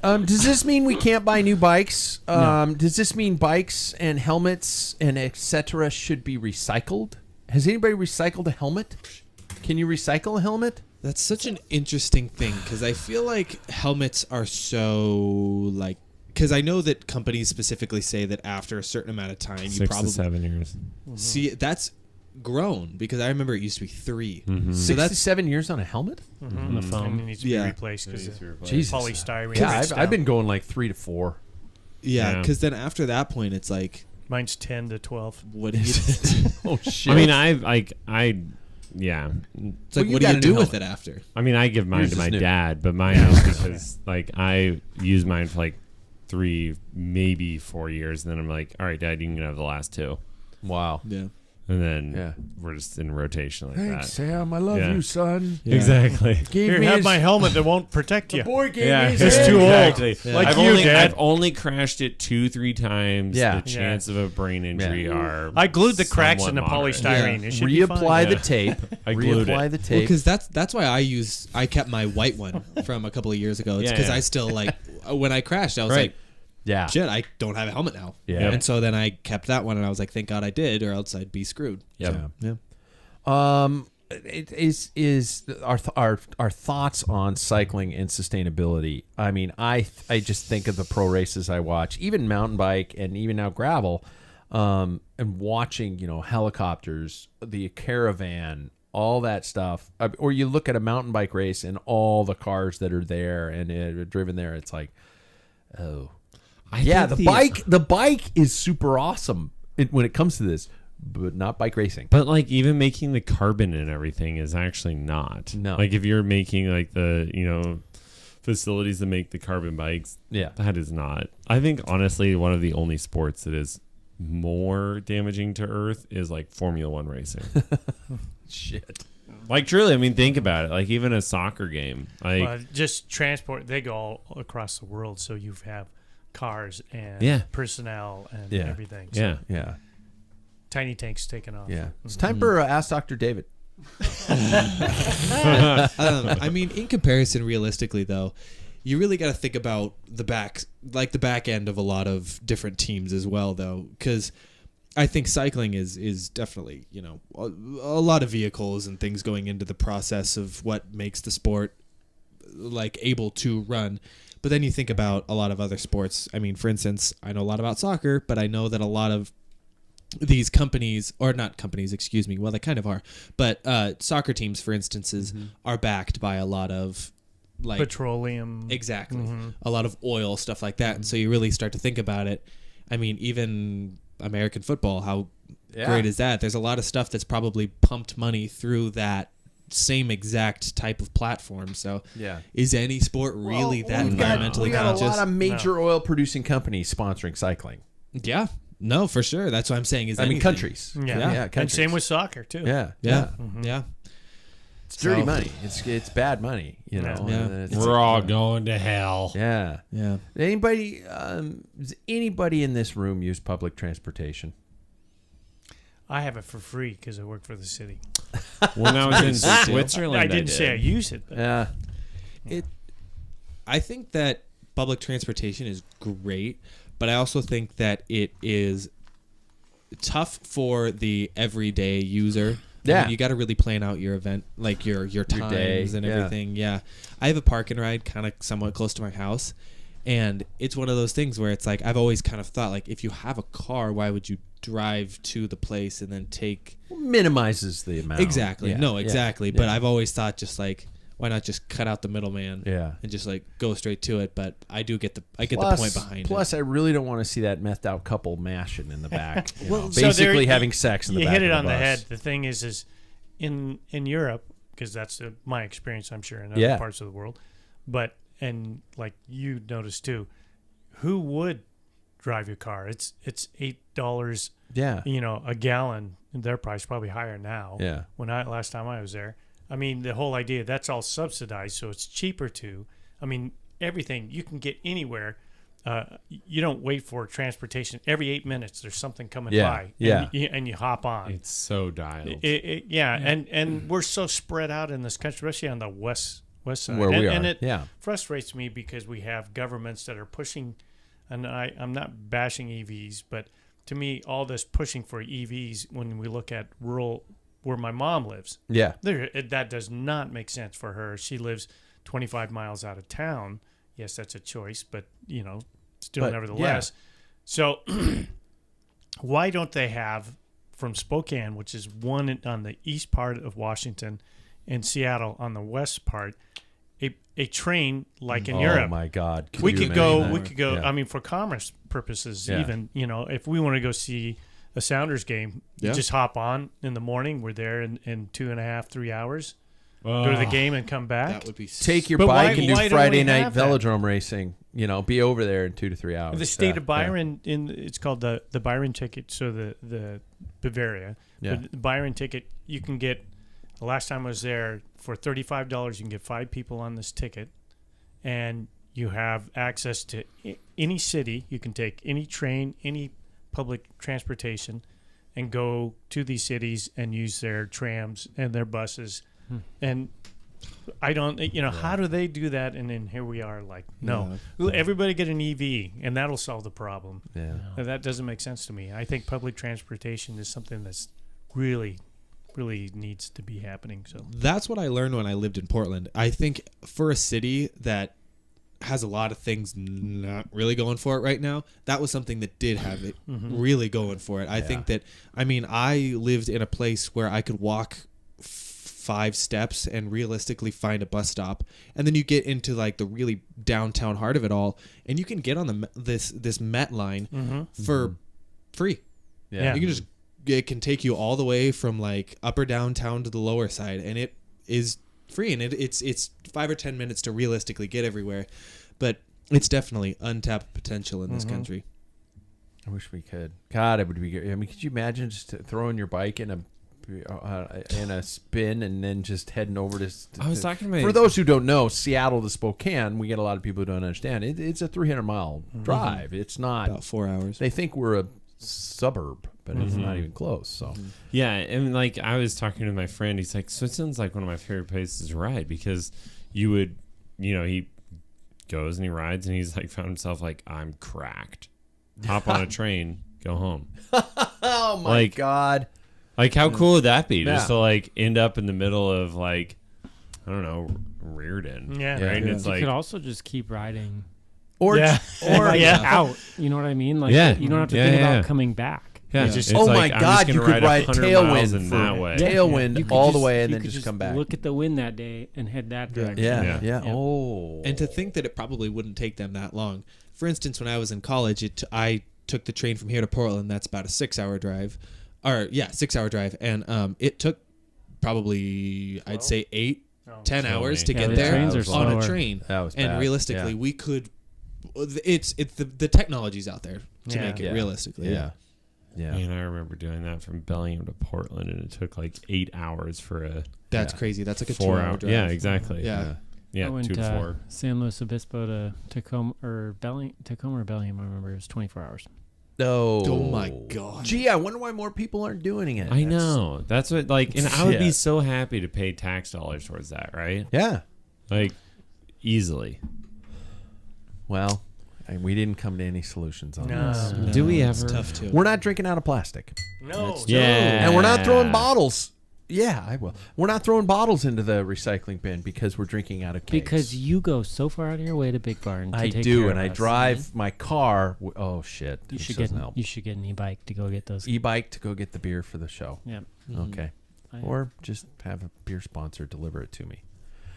down. Does this mean we can't buy new bikes? No. Does this mean bikes and helmets and etc. should be recycled? Has anybody recycled a helmet? Can you recycle a helmet? That's such an interesting thing because I feel like helmets are so because I know that companies specifically say that after a certain amount of time, 6 you probably to 7 years. see that's grown because I remember it used to be 3. Mm-hmm. So 6 to 7 years on a helmet? On the phone. And it needs to be replaced because Jesus. polystyrene. Yeah, I've been going like 3 to 4. Yeah, because then after that point, it's like mine's 10 to 12. what do you? Oh shit! I mean, yeah. It's like, what do you do with it after? I mean, I give mine Yours to is my new. dad, but mine is because I use mine for 3, maybe 4 years, and then I'm like, all right, Dad, you can have the last 2. Wow. Yeah. And then we're just in rotation like Thanks, that. Sam. I love you, son. Yeah. Exactly. Here, have my helmet that won't protect you. The boy gave Yeah, me his it's hand. too old. exactly. Yeah. Like I've you, only, Dad. I've only crashed it 2-3 times. Yeah. The chance of a brain injury are. I glued the cracks in the somewhat moderate. polystyrene. Yeah. It should be fine. Reapply the tape. I glued Reapply it. the Well, tape. because that's why I kept my white one from a couple of years ago. It's because I still when I crashed, I was like, yeah. shit, I don't have a helmet now. Yeah. Yep. And so then I kept that one, and I was like, thank God I did, or else I'd be screwed. Yep. Yeah. It is our thoughts on cycling and sustainability. I mean, I just think of the pro races I watch, even mountain bike and even now gravel, and watching helicopters, the caravan, all that stuff. Or you look at a mountain bike race and all the cars that are there and are driven there. It's like, oh, the bike is super awesome when it comes to this. But not bike racing. But even making the carbon and everything is actually not. No. If you're making the facilities that make the carbon bikes, that is not. I think honestly one of the only sports that is more damaging to Earth is Formula 1 racing. Shit. Truly, I mean, think about it. Even a soccer game. Just transport. They go all across the world, so you have cars and personnel and everything. So Yeah. Tiny tanks taking off. Yeah. It's time for Ask Dr. David. I mean, in comparison, realistically, though, you really got to think about the back end of a lot of different teams as well, though, because I think cycling is definitely, a lot of vehicles and things going into the process of what makes the sport like able to run. But then you think about a lot of other sports. I mean, for instance, I know a lot about soccer, but I know that a lot of these companies, or not companies, excuse me, well, they kind of are, but soccer teams, for instances, are backed by a lot of like petroleum. Exactly. A lot of oil, stuff like that. And so you really start to think about it. I mean, even American football, how great is that? There's a lot of stuff that's probably pumped money through that same exact type of platform. So is any sport really that environmentally we got conscious? a lot of major oil producing companies sponsoring cycling. Yeah. No, for sure. That's what I'm saying. I mean, countries. Yeah. Countries. And same with soccer too. Yeah. It's dirty money. It's bad money. We're all going to hell. Yeah. Anybody? Does anybody in this room use public transportation? I have it for free because I work for the city. When I was in Switzerland, I didn't say I use it. But Yeah. I think that public transportation is great, but I also think that it is tough for the everyday user. Yeah. I mean, you got to really plan out your event, like your times day, and everything. Yeah. I have a park and ride kind of somewhat close to my house, and it's one of those things where it's like I've always kind of thought, like, if you have a car, why would you drive to the place and then take... Minimizes the amount. Exactly. Yeah. No, exactly. Yeah. But I've always thought just like, why not just cut out the middleman and just like go straight to it? But I do get the point behind it. Plus, I really don't want to see that methed out couple mashing in the back. Well, basically having sex in the back. You hit it of on the the bus. head. The thing is in Europe, because that's my experience, I'm sure, in other parts of the world. But, and like you noticed too, who would drive your car? It's $8, a gallon. Their price probably higher now. Yeah. Last time I was there. I mean, the whole idea, that's all subsidized, so it's cheaper to. I mean, everything, you can get anywhere. You don't wait for transportation. Every 8 minutes, there's something coming by. And you hop on. It's so dialed. And we're so spread out in this country, especially on the west side. Where we are. And it frustrates me because we have governments that are pushing, and I'm not bashing EVs, but to me, all this pushing for EVs, when we look at rural, where my mom lives, that does not make sense for her. She lives 25 miles out of town. Yes, that's a choice, but nevertheless. Yeah. So why don't they have from Spokane, which is one on the east part of Washington, and Seattle on the west part, a train like in Europe? Oh my God! We could go. Yeah. I mean, for commerce purposes, even if we want to go see a Sounders game, you just hop on in the morning. We're there in 2.5, 3 hours. Go to the game and come back. That would be Take your bike and do Friday night velodrome racing. Be over there in 2 to 3 hours. The state of Byron, it's called the Byron ticket. So the Bavaria, but the Byron ticket, you can get. The last time I was there, for $35, you can get 5 people on this ticket, and you have access to any city. You can take any train, any public transportation, and go to these cities and use their trams and their buses. And I don't, how do they do that? And then here we are like, no, everybody get an EV and that'll solve the problem. Yeah. That doesn't make sense to me. I think public transportation is something that's really needs to be happening. So that's what I learned when I lived in Portland. I think for a city that has a lot of things not really going for it right now, that was something that did have it really going for it. I think that, I lived in a place where I could walk 5 steps and realistically find a bus stop, and then you get into like the really downtown heart of it all, and you can get on this Met line for free. Yeah. You can it can take you all the way from like upper downtown to the lower side, and it is free, and it's 5 or 10 minutes to realistically get everywhere, but it's definitely untapped potential in this country. I wish we could. God, it would be good. I mean, could you imagine just throwing your bike in a spin and then just heading over to I was talking about, for those who don't know, Seattle to Spokane, we get a lot of people who don't understand. It's a 300-mile drive. It's not about 4 hours. They think we're a suburb, but it's not even close. So yeah, and like I was talking to my friend, he's like, Switzerland's like one of my favorite places to ride, because you would, he goes and he rides and he's like found himself like, I'm cracked. Hop on a train, go home. Oh my God. Like, how cool would that be? Yeah. Just to like end up in the middle of like, I don't know, Reardon. Yeah. Right. And it's You like, could also just keep riding. Or Out. You know what I mean? Like, you don't have to think about coming back. yeah. just- It's oh like, my I'm God, just you gonna could ride 100 miles tailwind in for that way. tailwind You could all the just- way and you then could just come back. Look at the wind that day and head that direction. Yeah. Yeah. Oh. And to think that it probably wouldn't take them that long. For instance, when I was in college, I took the train from here to Portland. That's about a 6-hour drive. 6-hour drive. And it took probugly, I'd say 8-10 hours to get the there trains are on slower. a train. That was and bad. realistically, Yeah. we could. It's the technology's out there to make it Yeah. realistically. Yeah. Yeah. Man, I remember doing that from Bellingham to Portland, and it took like 8 hours for a That's crazy. That's like a 4 2-hour hour drive. Yeah, exactly. Yeah. Yeah, I went 2 to 4. San Luis Obispo to Tacoma or Bellingham. I remember it was 24 hours. No. Oh my God. Gee, I wonder why more people aren't doing it. I know. That's what, like, and I would be Yeah. so happy to pay tax dollars towards that, right? Yeah. Like, easily. Well, we didn't come to any solutions on this. No. Do we It's ever? tough too. We're not drinking out of plastic. No. Yeah. And we're not throwing bottles. Yeah, I will. We're not throwing bottles into the recycling bin because we're drinking out of kegs. Because you go so far out of your way to Big Barn. To I take do, care and of I us. drive my car. Oh shit! You This should doesn't get help. you should get an e-bike to go get those. E-bike to go get the beer for the show. Yeah. Okay. I- Or just have a beer sponsor deliver it to me.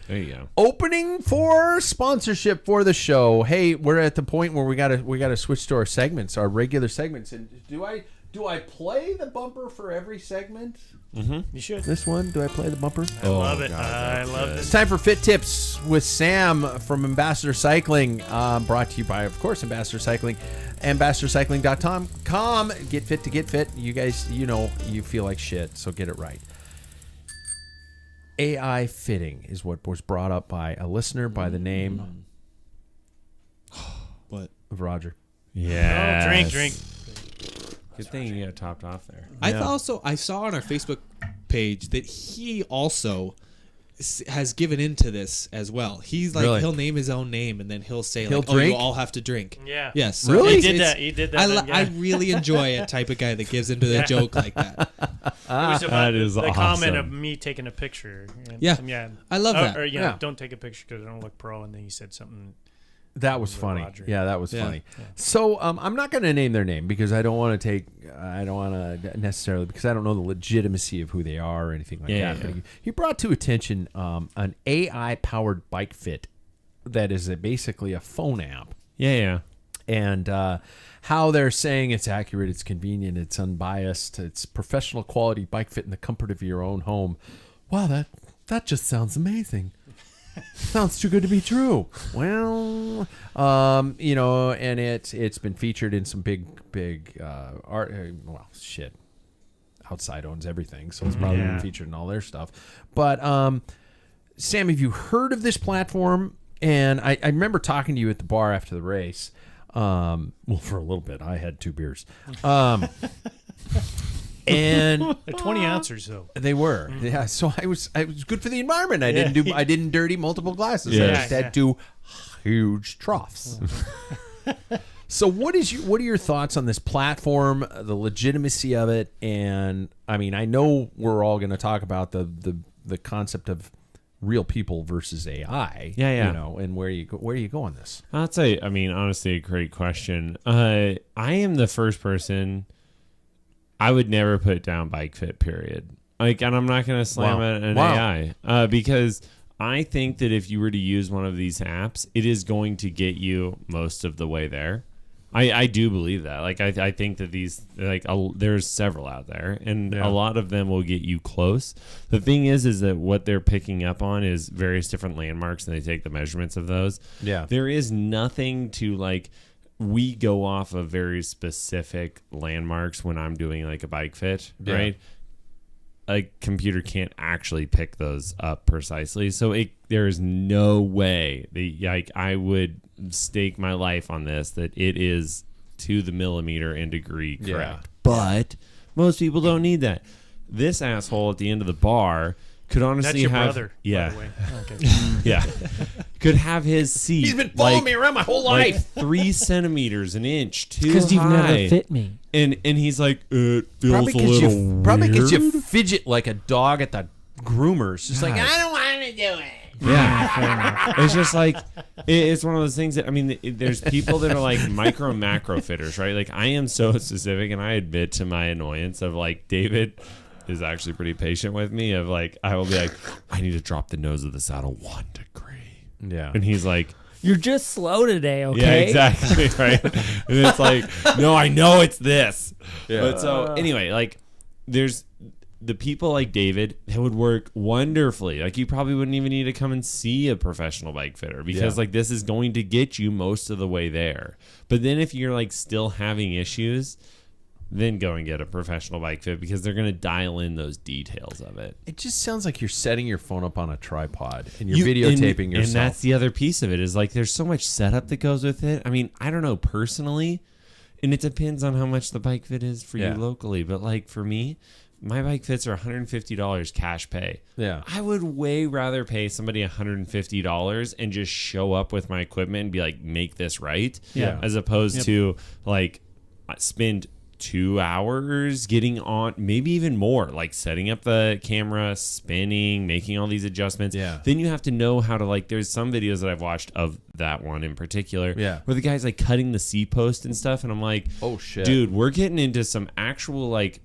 There you go. Opening for sponsorship for the show. Hey, we're at the point where we gotta switch to our segments, our regular segments. And do I play the bumper for every segment? You should. This one? Do I play the bumper? I love it. God, I love It's this. time for Fit Tips with Sam from Ambassador Cycling. Brought to you by, of course, Ambassador Cycling. AmbassadorCycling.com. Get fit to get fit. You guys, you feel like shit, so get it right. AI fitting is what was brought up by a listener by the name What? of Roger. Yeah. Oh, drink. Good thing you got topped off there. I saw on our Facebook page that he also has given into this as well. He's like, Really? he'll name his own name and then he'll say, He'll like, oh, drink? you all have to drink. Yeah. Yes. So Really? He it's- did it's- that. He did that. I really enjoy a type of guy that gives into the joke like that. It was about That is the comment of awesome. me taking a picture. And Yeah. yeah. I love that. Or Yeah. don't take a picture because I don't look pro. And then he said something. That was With funny. Roger. Yeah, that was Yeah. funny. So I'm not going to name their name because I don't want to necessarily, because I don't know the legitimacy of who they are or anything like Yeah, that. yeah. But he brought to attention an AI powered bike fit that is basically a phone app, Yeah. and how they're saying it's accurate, it's convenient, it's unbiased, it's professional quality bike fit in the comfort of your own home. Wow, that just sounds amazing. Sounds too good to be true. Well, and it's been featured in some big art. Shit. Outside owns everything, so it's probably been featured in all their stuff. But Sam, have you heard of this platform? And I remember talking to you at the bar after the race. For a little bit, I had 2 beers. And 20 ounces though. they were, yeah. So I was good for the environment. I didn't dirty multiple glasses. I Yeah. just had 2 huge troughs. So what are your thoughts on this platform, the legitimacy of it, and I mean, I know we're all going to talk about the concept of real people versus AI. Yeah. And where do you go on this? I'd say, I mean, honestly, a great question. I am the first person. I would never put down bike fit, period. Like, and I'm not going to slam at an AI because I think that if you were to use one of these apps, it is going to get you most of the way there. I do believe that. Like, I think that these, like, there's several out there, and a lot of them will get you close. The thing is that what they're picking up on is various different landmarks, and they take the measurements of those. Yeah. There is nothing to, like, we go off of very specific landmarks when I'm doing, like, a bike fit, right? A computer can't actually pick those up precisely. So there is no way that, I would stake my life on this, that it is to the millimeter and degree correct. Yeah. But most people don't need that. This asshole at the end of the bar could honestly That's your have... brother, Yeah. by the way. Okay. Yeah. could have his seat. He's been following me around my whole like life. 3 centimeters, an inch too high. Because you've never fit me. And he's like, it feels Probably a little weird. Probably because you fidget like a dog at the groomers. Just like, God. I don't want to do it. Yeah, it's just like it's one of those things that I mean, there's people that are like micro macro fitters, right? Like I am so specific, and I admit to my annoyance of like David is actually pretty patient with me. Of like I will be like, I need to drop the nose of the saddle 1 degree, Yeah, and he's like, You're just slow today, okay? yeah, exactly, right. And it's like, no, I know it's this. Yeah. But so anyway, like there's the people like David that would work wonderfully. Like you probably wouldn't even need to come and see a professional bike fitter because like this is going to get you most of the way there. But then if you're like still having issues, then go and get a professional bike fit because they're going to dial in those details of it. It just sounds like you're setting your phone up on a tripod and you're videotaping yourself. And that's the other piece of it is like there's so much setup that goes with it. I mean, I don't know personally, and it depends on how much the bike fit is for you locally. But like for me, my bike fits are $150 cash pay. Yeah. I would way rather pay somebody $150 and just show up with my equipment and be like, make this right. Yeah. As opposed to like spend 2 hours getting on, maybe even more, like setting up the camera, spinning, making all these adjustments. Yeah. Then you have to know how to like, there's some videos that I've watched of that one in particular. Yeah. Where the guy's like cutting the C post and stuff. And I'm like, oh shit, dude, we're getting into some actual like,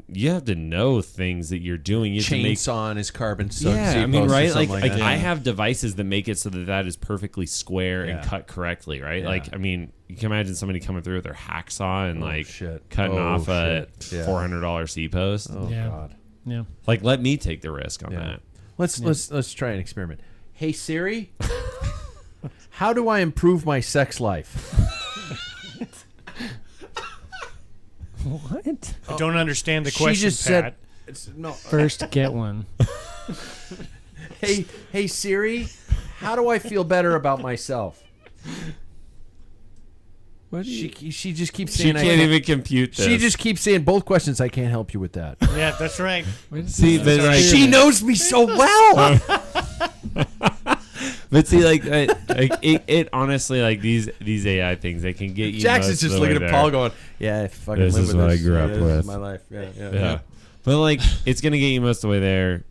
you have to know things that you're doing. You have to make chainsaw on his carbon. I mean, right? Like that. I have devices that make it so that is perfectly square and cut correctly, right? Yeah. Like, I mean, you can imagine somebody coming through with their hacksaw and like shit. cutting off a Yeah. $400 C post. Oh Yeah. god. Yeah. Like, let me take the risk on that. Let's try an experiment. Hey Siri, how do I improve my sex life? What? I don't understand the She question, just Pat. said, no. First, get one. Hey Siri, how do I feel better about myself? What do you, She just keeps She saying can't even compute this. She just keeps saying both questions. I can't help you with that. Yeah, that's right. see, but like, She knows me so well. but see, like it honestly, like these AI things, they can get you. Jackson's most of just the looking way at there. Paul, going, "Yeah, I fucking This live is with what I this. grew up This is with. my life." Yeah. But like it's gonna get you most of the way there.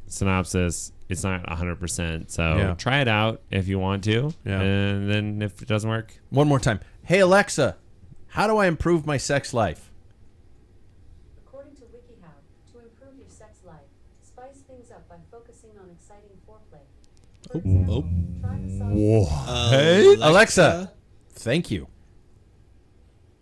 Synopsis, it's not 100%. So try it out if you want to. Yeah. And then if it doesn't work, One more time. Hey Alexa, how do I improve my sex life? According to WikiHow, to improve your sex life, spice things up by focusing on exciting foreplay. For example, try massage. Hey Alexa, thank you.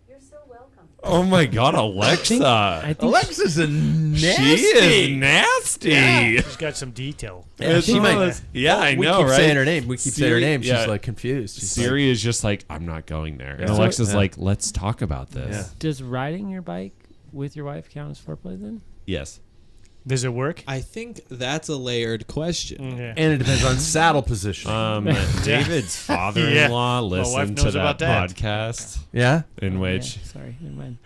You're so welcome. oh my god, Alexa. I think Alexa's a nasty. She is nasty. She's got some detail. Yeah, she might. Yeah, I know, keep right? saying her name. We keep saying her Siri- name. She's yeah. like confused. She's Siri is just like, I'm not going there. And Yeah. Alexa's Yeah. like, let's talk about this. Yeah. Does riding your bike with your wife count as foreplay then? Yes. Does it work? I think that's a layered question. Yeah. and it depends on saddle position. David's father-in-law wife listened knows to about that that. podcast yeah. in which Yeah, sorry, never mind.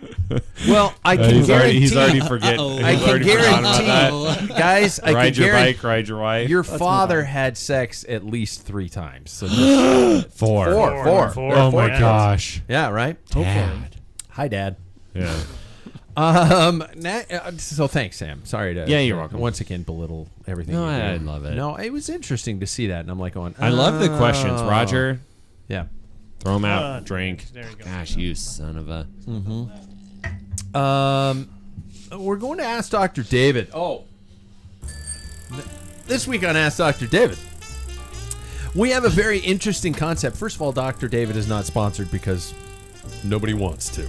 Well, I can guarantee. he's already forget. Uh-oh. he's I can already forgotten about guarantee, guys. I that. Ride can your guarantee bike, ride your wife. your move father on. had sex at least 3 times. So just, Four. Four. Oh my yeah. gosh. yeah, right. Dad. Hi, Dad. Yeah. So thanks, Sam. Sorry to Yeah, you're welcome. once again belittle everything. No, you do. I love it. No, it was interesting to see that, and I'm like going. I love the questions, oh. Roger. Yeah. Throw them out. Drink. There you go. Gosh, you son of a. We're going to Ask Dr. David. Oh. This week on Ask Dr. David, we have a very interesting concept. First of all, Dr. David is not sponsored because nobody wants to.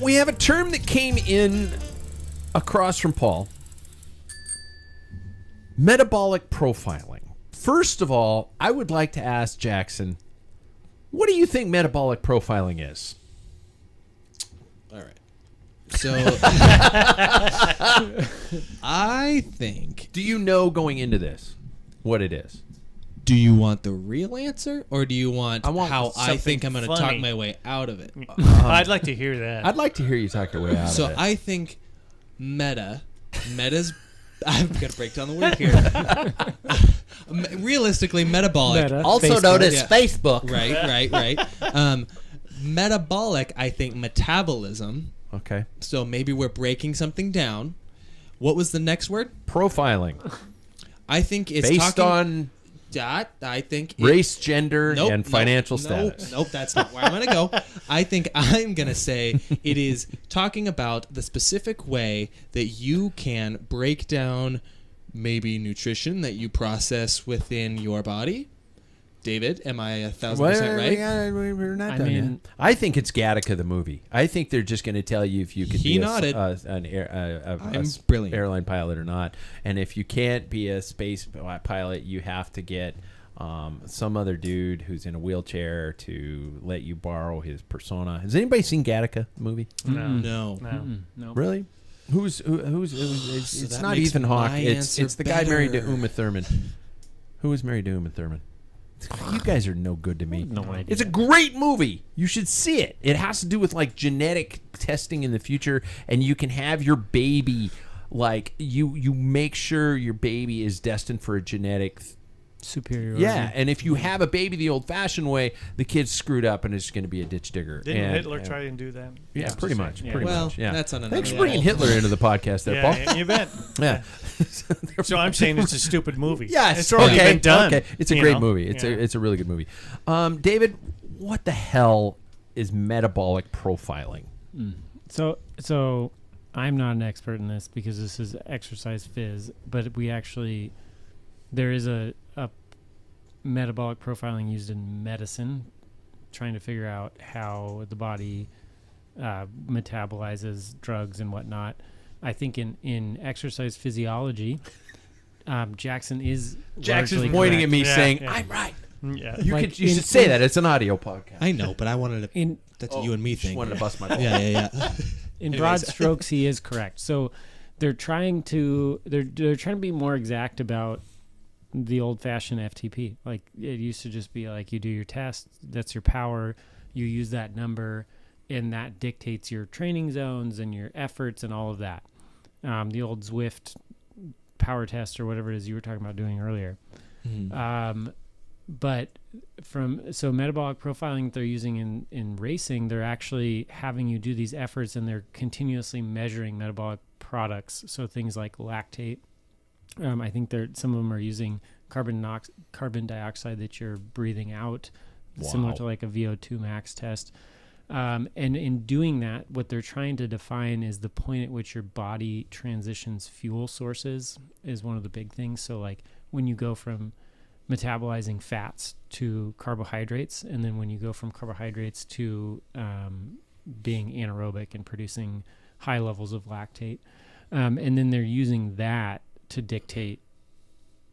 We have a term that came in across from Paul. Metabolic profiling. First of all, I would like to ask Jackson, what do you think metabolic profiling is? All right. So I think. Do you know going into this what it is? Do you want the real answer, or do you want, I want how I something think I'm going to talk funny. my way out of it? I'd like to hear that. I'd like to hear you talk your way out So of it. I think Meta's I'm going to break down the word here. Realistically, metabolic. Also Facebook. known as Facebook. Right. Metabolic, I think, metabolism. Okay. So maybe we're breaking something down. What was the next word? Profiling. I think it's based talking on that. I think race, gender, and financial status. Nope, that's not where I'm going to go. I think I'm going to say it is talking about the specific way that you can break down maybe nutrition that you process within your body. David, am I 1,000% right? We're not done yet. I think it's Gattaca the movie. I think they're just going to tell you if you can be an brilliant airline pilot or not. And if you can't be a space pilot, you have to get some other dude who's in a wheelchair to let you borrow his persona. Has anybody seen Gattaca the movie? No. Really? Who's it's not makes Ethan Hawke. my It's answer the guy married to better. Uma Thurman. Who was married to Uma Thurman? You guys are no good to me. No idea. It's a great movie. You should see it. It has to do with like genetic testing in the future, and you can have your baby like you make sure your baby is destined for a genetic superior. Yeah, and if you have a baby the old-fashioned way, the kid's screwed up and is going to be a ditch digger. Didn't Hitler try and do that? Yeah, pretty much. Yeah. That's on another Thanks for bringing Hitler into the podcast there, Paul. Yeah, you bet. Yeah. So I'm saying it's a stupid movie. Yes. It's already been done. Okay. It's a great movie. It's a really good movie. David, what the hell is metabolic profiling? So I'm not an expert in this because this is exercise phys, but there is a metabolic profiling used in medicine, trying to figure out how the body metabolizes drugs and whatnot. I think in exercise physiology, Jackson's pointing at me saying, yeah. I'm right. Yeah. You should say that. It's an audio podcast. I know, but I wanted to. That's a you and me thing. Just wanted to bust my balls. Yeah. In broad strokes, he is correct. So they're trying to be more exact about the old-fashioned FTP. Like it used to just be like you do your test, that's your power, you use that number, and that dictates your training zones and your efforts and all of that. The old Zwift power test or whatever it is you were talking about doing earlier. Mm-hmm. So metabolic profiling they're using in racing, they're actually having you do these efforts and they're continuously measuring metabolic products. So things like lactate. I think some of them are using carbon dioxide that you're breathing out, similar to like a VO2 max test. And in doing that, what they're trying to define is the point at which your body transitions fuel sources is one of the big things. So like when you go from metabolizing fats to carbohydrates, and then when you go from carbohydrates to being anaerobic and producing high levels of lactate, and then they're using that to dictate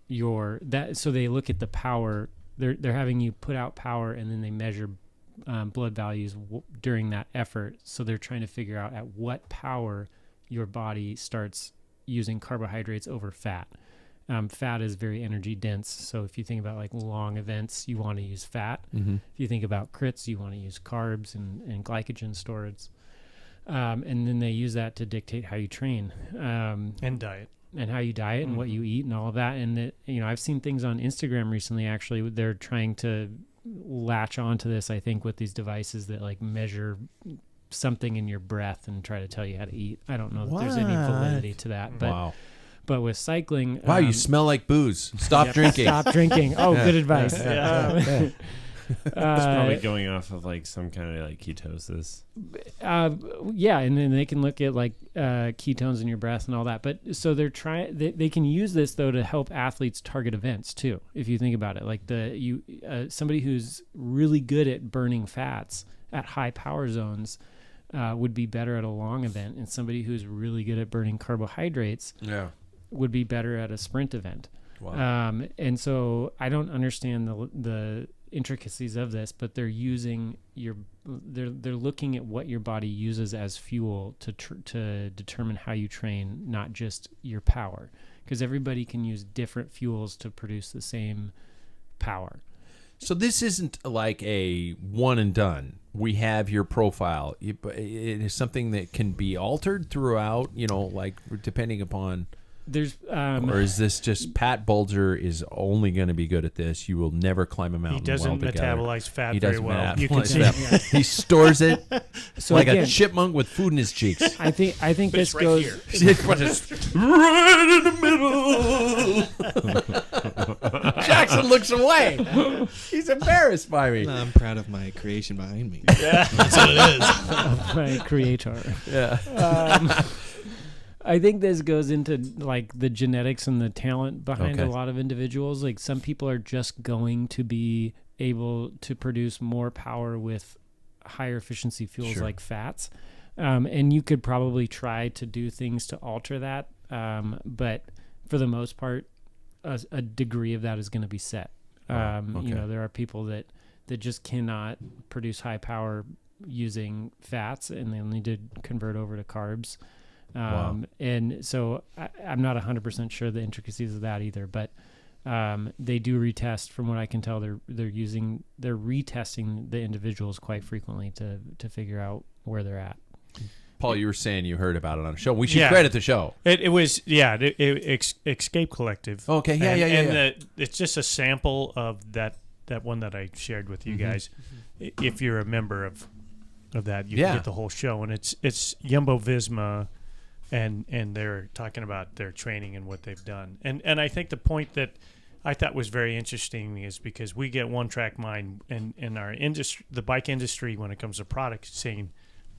so they look at the power. They're having you put out power, and then they measure blood values during that effort. So they're trying to figure out at what power your body starts using carbohydrates over fat. Fat is very energy dense. So if you think about like long events, you want to use fat. Mm-hmm. If you think about crits, you want to use carbs and glycogen storage. And then they use that to dictate how you train. And diet. And how you diet and what you eat and all of that. And I've seen things on Instagram recently, actually, they're trying to latch onto this, I think, with these devices that like measure something in your breath and try to tell you how to eat. I don't know that there's any validity to that. But But with cycling... Wow, you smell like booze. Stop drinking. Stop drinking. Oh, good advice. It's probably going off of like some kind of like ketosis. Yeah, and then they can look at like ketones in your breath and all that. But so they're trying. They can use this though to help athletes target events too. If you think about it, like somebody who's really good at burning fats at high power zones would be better at a long event, and somebody who's really good at burning carbohydrates would be better at a sprint event. Wow. And so I don't understand the intricacies of this, but they're using they're looking at what your body uses as fuel to determine how you train, not just your power, because everybody can use different fuels to produce the same power. So this isn't like a one and done. We have your profile. It is something that can be altered throughout, like depending upon There's or is this just Pat Bulger is only going to be good at this? You will never climb a mountain. He doesn't metabolize fat very well. You can see. He stores it like again, a chipmunk with food in his cheeks. I think this right goes right in the middle. Jackson looks away. He's embarrassed by me. I'm proud of my creation behind me. Yeah, that's what it is. My creator. Yeah. I think this goes into like the genetics and the talent behind Okay. a lot of individuals. Like some people are just going to be able to produce more power with higher efficiency fuels Sure. like fats. And you could probably try to do things to alter that. But for the most part, a degree of that is going to be set. Okay. You know, there are people that just cannot produce high power using fats and they'll need to convert over to carbs. Wow. And so I'm not 100% sure the intricacies of that either, but they do retest. From what I can tell, they're retesting the individuals quite frequently to figure out where they're at. Paul, you were saying you heard about it on a show. We should credit the show. It was Escape Collective. Okay, and it's just a sample of that one that I shared with you guys. If you're a member of that, you can get the whole show, and it's Jumbo Visma. And they're talking about their training and what they've done. And I think the point that I thought was very interesting is because we get one track mind in our industry, the bike industry, when it comes to products, saying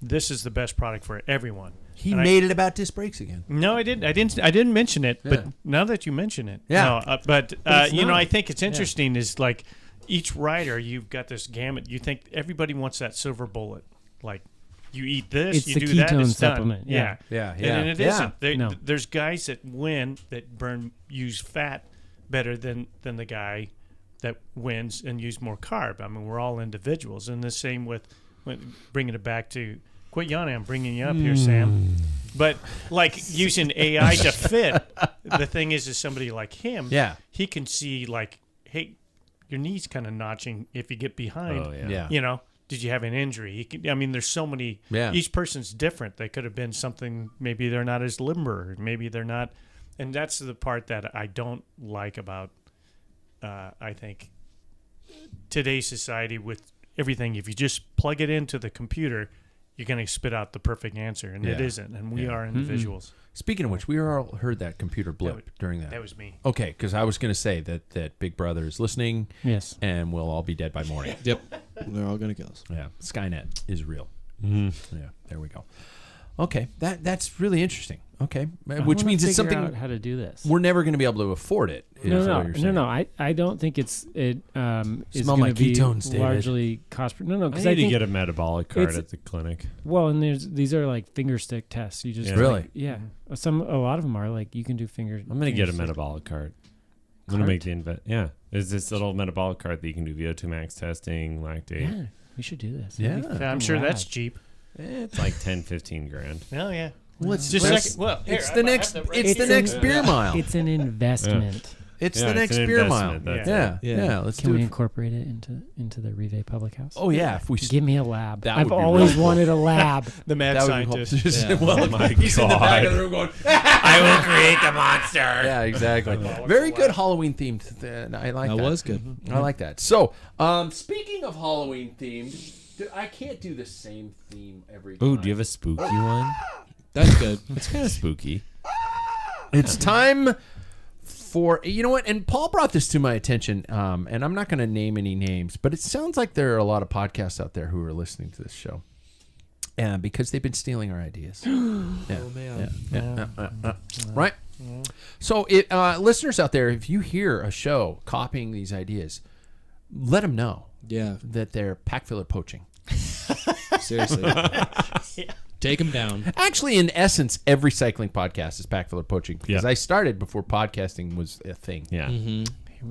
this is the best product for everyone. He made it about disc brakes again. No, I didn't mention it, but now that you mention it, but I think it's interesting is like each rider, you've got this gamut. You think everybody wants that silver bullet, like. You eat this, it's you the do that, it's supplement. done. Yeah. And it isn't. No. There's guys that win that use fat better than the guy that wins and use more carb. I mean, we're all individuals. And the same with bringing it back to quit yawning. I'm bringing you up here, Sam. But like using AI to fit. The thing is somebody like him. Yeah. He can see like, hey, your knee's kind of notching if you get behind. Oh, yeah. You know. Did you have an injury? There's so many. Yeah. Each person's different. They could have been something. Maybe they're not as limber. Maybe they're not. And that's the part that I don't like about, I think, today's society with everything. If you just plug it into the computer, you're going to spit out the perfect answer. And it isn't. And we are individuals. Speaking of which, we all heard that computer blip during that. That was me. Okay, because I was going to say that Big Brother is listening. Yes. And we'll all be dead by morning. Yep. They're all going to kill us. Yeah. Skynet is real. Yeah. There we go. Okay. That's really interesting. Okay. Which means it's something. Out how to do this? We're never going to be able to afford it. No. I don't think is Smell going my to be ketones, David. largely cost. No, I because need to get a metabolic card it's- at the clinic. Well, and these are like finger stick tests. You just Yeah. Really? a lot of them are like you can do finger. I'm going to get a stick. metabolic card. I'm going to make the invest. Yeah. Is this little metabolic card that you can do VO2 max testing, lactate? Yeah, we should do this. Yeah. That'd be I'm fucking sure rad. that's cheap. It's like 10, 15 grand. Oh, yeah. Well, it's Just just like, well, here, it's I the might next. have to It's the write next it. beer mile. It's an investment. It's Yeah, the it's next an beer mile. investment, Yeah. that's Yeah. Let's Can do we it. incorporate it into the Rive Public House? Oh yeah. If we Give me a lab. That I've would be always really wanted a lab. The mad that would be scientist. cool. Well, Oh my he's in the back of God. the room going. I will create the monster. Yeah, exactly. Very good Halloween themed. I like that. That was good. I like that. So, speaking of Halloween themed, I can't do the same theme every time. Ooh, do you have a spooky one? That's good. It's kind of spooky. It's time for, you know what? And Paul brought this to my attention, and I'm not going to name any names, but it sounds like there are a lot of podcasts out there who are listening to this show. Because they've been stealing our ideas. Right? So, listeners out there, if you hear a show copying these ideas, let them know Yeah. that they're Packfiller poaching. Seriously. Take them down. Actually, in essence, every cycling podcast is Packfiller poaching because Yeah. I started before podcasting was a thing. Yeah.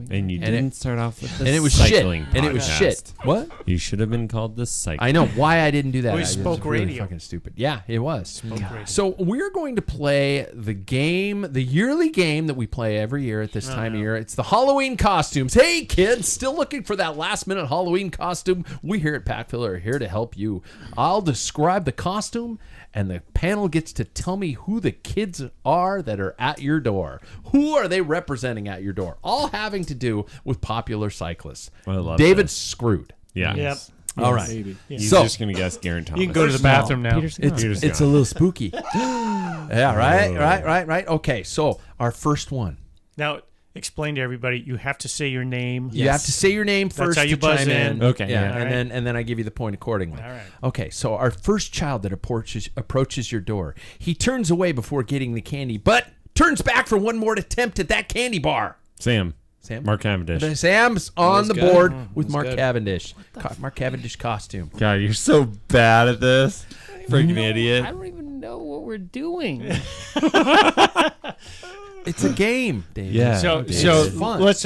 And you didn't start off with the and it was cycling shit. And it was podcast. shit. What? You should have been called the cycling. I know why I didn't do that. We It was spoke really radio. fucking stupid. Yeah, it was. Radio. So we're going to play the game, the yearly game that we play every year at this time of year. It's the Halloween costumes. Hey, kids, still looking for that last-minute Halloween costume? We here at Packfiller are here to help you. I'll describe the costume, and the panel gets to tell me who the kids are that are at your door. Who are they representing at your door? All having to do with popular cyclists. I love David this. screwed. Yeah. Yep. All right. Baby. He's So- just going to guess Garen Thomas. You can go to the bathroom now. Peter's gone. It's a little spooky. Yeah, right. Okay, so our first one. Now, explain to everybody. You have to say your name. You have to say your name first how you to buzz chime in. in. Okay, Yeah, yeah. All right. and then I give you the point accordingly. All right. Okay, so our first child that approaches your door, he turns away before getting the candy, but turns back for one more attempt at that candy bar. Sam. Sam? Mark Cavendish. Sam's on the That's good. board with That's Mark good. Cavendish. Mark Cavendish costume. God, you're so bad at this. Freaking idiot. I don't even know what we're doing. It's a game, David. Yeah. So It's fun. let's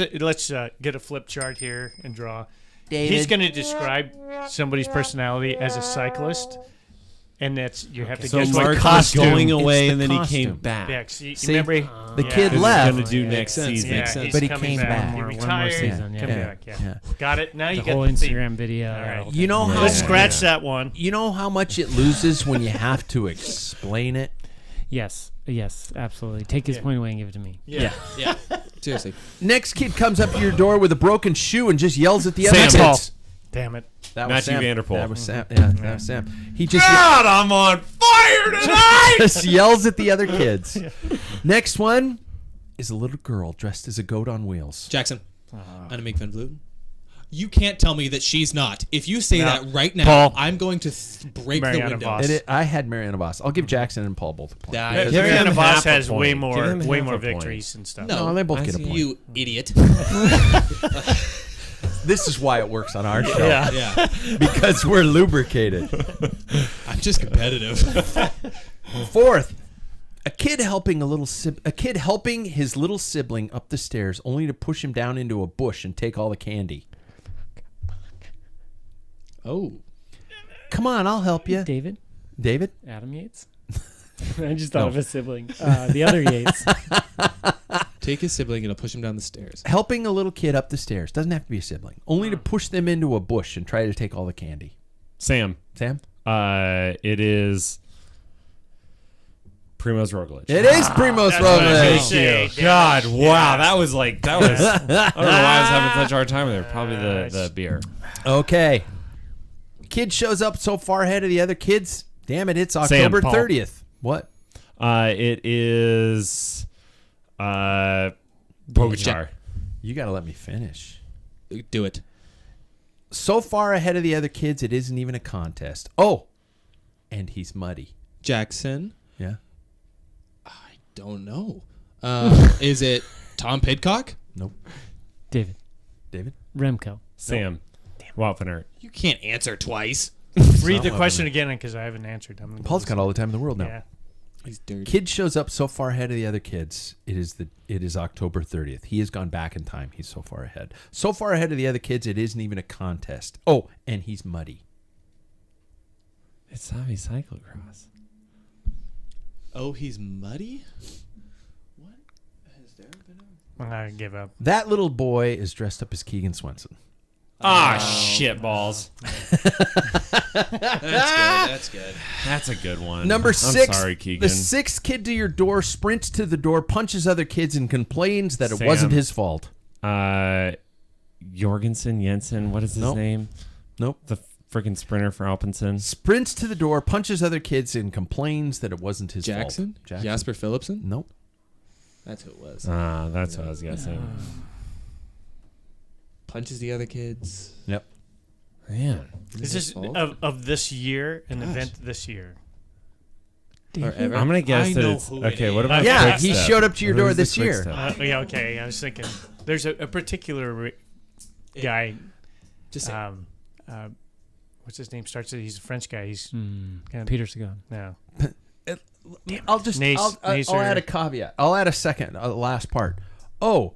get a flip chart here and draw. David. He's going to describe somebody's personality as a cyclist, and that's you have to So guess Mark what was costume. going It's away the and then he costume. came back. Yeah, you See, remember the yeah. kid He's left. going to do next sense. season. Yeah, he's But he coming came back. He One more retired. season, Come yeah. back. Yeah. Yeah. Got it. Now The you got whole the theme. Instagram video. All right. You know how Let's scratch that one. You know how much it loses when you have to explain it? Yes, absolutely. Take his point away and give it to me. Yeah. Yeah. Seriously. Next kid comes up to your door with a broken shoe and just yells at the Sam. other kids. Damn it. That Matthew Sam. Vanderpool. That was Sam. Yeah, that was Sam. He just, God, I'm on fire tonight! just yells at the other kids. Next one is a little girl dressed as a goat on wheels. Jackson. Annemiek van Vleuten. You can't tell me that she's not. If you say No. that right now, Paul. I'm going to break Mariana the window. Voss. I had Mariana Voss. I'll give Jackson and Paul both a point. That- Give Mariana him Voss half a has way point. Give more him half a point. victories and stuff. No, they both get a point. You idiot. This is why it works on our show. Yeah. Yeah. Because we're lubricated. I'm just competitive. Fourth, a kid helping his little sibling up the stairs, only to push him down into a bush and take all the candy. Oh. Come on, I'll help you, David? David. Adam Yates? I just thought of a sibling. The other Yates. Take his sibling and he'll push him down the stairs. Helping a little kid up the stairs doesn't have to be a sibling, only to push them into a bush and try to take all the candy. Sam. Sam. It is Primoz Roglic. It is Primoz That's what I was gonna Roglic. say. God, wow, that was I don't know why I was having such a hard time with it. Probably the beer. Okay. Kid shows up so far ahead of the other kids. Damn it! It's Sam, October Paul. 30th. What? It is Pogacar. You got to let me finish. Do it. So far ahead of the other kids, it isn't even a contest. Oh, and he's muddy. Jackson. Yeah. I don't know. Is it Tom Pidcock? Nope. David. David. Remco. Sam. Wout van Aert. You can't answer twice. Read the question again because I haven't answered. I'm gonna go Paul's with- got all the time in the world now. Yeah. He's dirty. Kid shows up so far ahead of the other kids. It is October 30th. He has gone back in time. He's so far ahead. So far ahead of the other kids, it isn't even a contest. Oh, and he's muddy. It's Savvy Cyclocross. Oh, he's muddy? What has there been I give up. That little boy is dressed up as Keegan Swenson. Shit balls. That's good. That's a good one. Number 6. I'm sorry, Keegan. The 6th kid to your door sprints to the door, punches other kids, and complains that it Sam. wasn't his fault. Jorgensen, Jensen, what is his Nope. name? Nope. The freaking sprinter for Alpenson. Sprints to the door, punches other kids, and complains that it wasn't his Jackson? fault. Jackson? Jasper Philipson? Nope. That's who it was. That's what I was guessing. Punches the other kids. Yep. Man. Is this of this year, an event this year? Or ever. I'm going to guess I that know it's... who it Okay, is. what about Yeah, Quick he Step? showed up to your What door is the this Quick year. Step? Yeah, okay. I was thinking there's a particular guy. Just say What's his name? He's a French guy. He's kinda- Peter Sagan. no. I'll just Nace- I'll Nacer. add a caveat. I'll add a last part. Oh,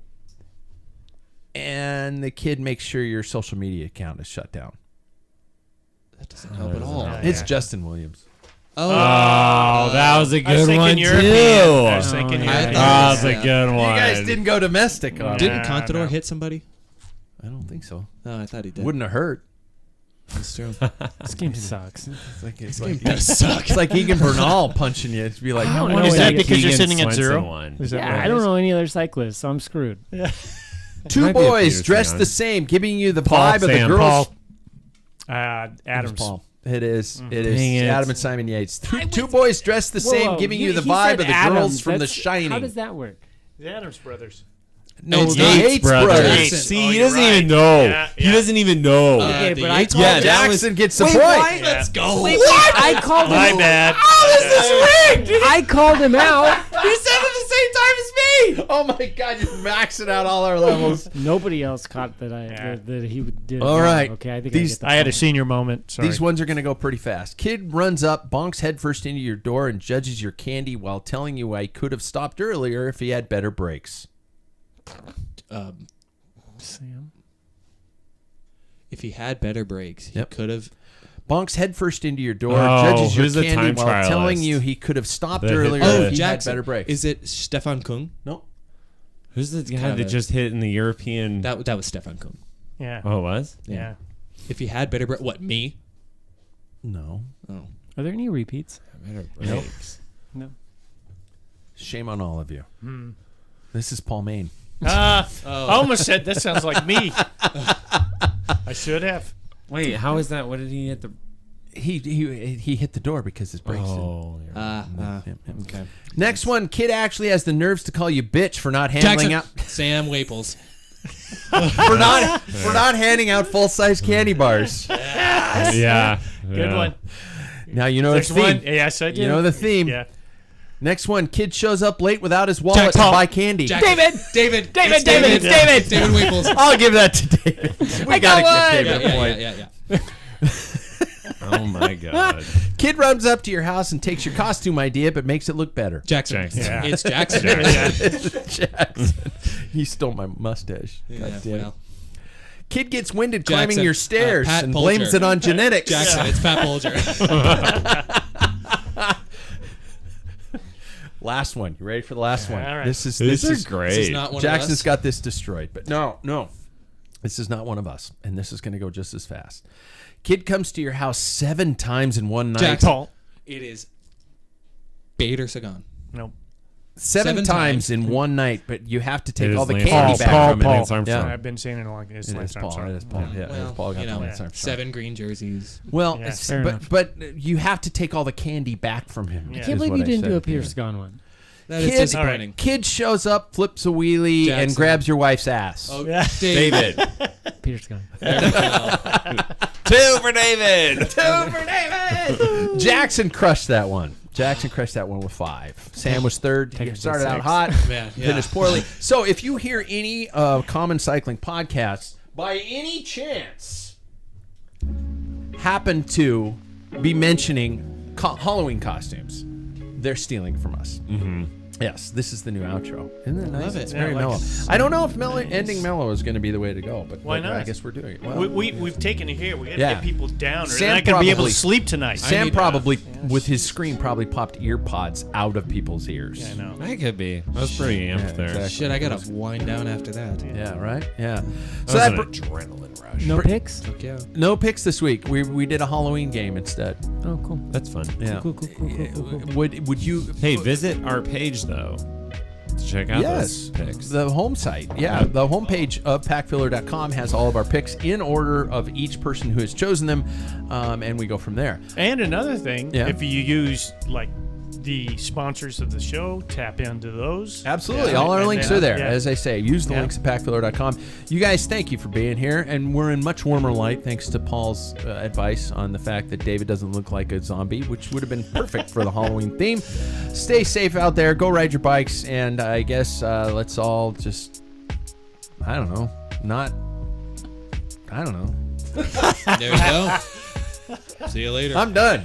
and the kid makes sure your social media account is shut down. That doesn't help at all. It's Justin Williams. Oh, that was a good one too. I was thinking That was a good one. You guys didn't go domestic on it. Didn't Contador hit somebody? I don't think so. Oh, I thought he did. Wouldn't have hurt. That's true. This game sucks. It's like Egan Bernal punching you. It'd be like, I don't know Is that any- because you're Keegan sitting at Swenson 0? one. Is that Yeah, what I it don't is? know any other cyclists, so I'm screwed. two Might be a boys Peterson dressed on. the same, giving you the Paul, vibe of the Sam, girls. Paul. It Adams. was Paul. It is. It is. Dang it. Adam and Simon Yates. Two boys dressed the same, Whoa, giving you the he vibe said of the Adams. girls from The That's- Shining. How does that work? The Adams brothers. No, It's the not. Yates brothers. Yates. See, Oh, he you're doesn't right. even know. Yeah, He yeah. doesn't even know. Okay, the but I Yates called Yeah, him. Jackson gets the point. Let's go. I called him. My bad. I called him out. You said it at the same time as me. Oh my God, you're maxing out all our levels. Nobody else caught that that he did. All right. Okay, I think These- I I had a point. senior moment. Sorry. These ones are going to go pretty fast. Kid runs up, bonks headfirst into your door, and judges your candy while telling you I could have stopped earlier if he had better brakes. Sam. If he had better brakes, he Yep. could have. Bonks headfirst into your door, Oh, judges your who's the candy time while telling trialist? you he could have stopped The- earlier Oh, if he Jackson. had better brakes. Is it Stefan Kung? Nope. Who's the guy Kinda- that just hit in the European? That was Stefan Kung. Yeah. Oh, it was? Yeah. If he had better brakes, what, me? No. Oh. Are there any repeats? Better Nope. brakes. No. Shame on all of you. This is Paul Main. I almost said that sounds like me. I should have. Wait, how is that? What did he hit the? He hit the door because his brakes didn't. Oh, you're- Okay. Next one, kid actually has the nerves to call you bitch for not handling Jackson. out Sam Waples. for not handing out full size candy bars. yeah. Good one. Now you know the There's theme. one. Yes, I do. You know the theme. Yeah. Next one, kid shows up late without his wallet to Paul. buy candy. David. It's David. David. David Waples. I'll give that to David. We gotta give David a point. Yeah. Oh my God. Kid runs up to your house and takes your costume idea, but makes it look better. Jackson. Yeah. It's Jackson. Jackson. He stole my mustache. God damn it. well. Kid gets winded Jackson, climbing your stairs Pat and Polger. blames it on genetics. Jackson. It's Pat Polger. Last one. You ready for the last one? all right. This is These this is are great. This is not one Jackson's of us. got this destroyed, but no. This is not one of us, and this is going to go just as fast. Kid comes to your house 7 times in one night. Jackson. Paul. It is Bader Sagan. Nope. 7 7 times times. in one night, but you have to It take is all the Lance candy Armstrong. back from Paul. it. Lance Armstrong. Yeah. I've been saying it long. It's It Lance is Paul. Armstrong. It is Paul. Yeah, it is Paul. Got you the know, Lance Armstrong. 7 green jerseys. Well, Yeah. it's- Fair enough. but you have to take all the candy back from him. Yeah. I is can't believe what you didn't do said. a Pierce Gone one. That is Kid- disappointing. Kid shows up, flips a wheelie, and Jackson. grabs your wife's ass. Oh, Yeah. David. Pierce Gone. 2 for David. Jackson crushed that one. Jackson crushed that one with 5. Sam was third. He Technically started out 6. hot, Man, yeah. finished poorly. So if you hear any Common Cycling podcasts, by any chance, happen to be mentioning Halloween costumes, they're stealing from us. Mm-hmm. Yes, this is the new outro. Isn't that nice? Love it. It's Yeah, very I like mellow. it. I don't know if ending mellow is going to be the way to go, but Why not? I guess we're doing it. Well, We've taken it here. We got to Yeah. get people down, or Sam they're not going to be able probably- to sleep tonight. Sam need- probably, with his scream, probably popped ear pods out of people's ears. Yeah, I know. That could be. I was pretty amped there. exactly. Shit, I gotta wind down after that. Yeah, right? Yeah. That So was that an br- adrenaline rush. No picks? Fuck yeah. no picks this week. We did a Halloween game instead. Oh, cool. That's fun. Yeah. Cool. Would you? Hey, visit our page though to check out Yes, those picks. the home site. Yeah, the homepage of packfiller.com has all of our picks in order of each person who has chosen them, and we go from there. And another thing, Yeah. if you use like the sponsors of the show, tap into those. Absolutely. Yeah. All our And links then- are there. yeah. As I say, use the Yeah. links at packfiller.com. You guys, thank you for being here. And we're in much warmer light thanks to Paul's advice on the fact that David doesn't look like a zombie, which would have been perfect for the Halloween theme. Stay safe out there. Go ride your bikes. And I guess let's all just, I don't know. There you go. See you later. I'm done.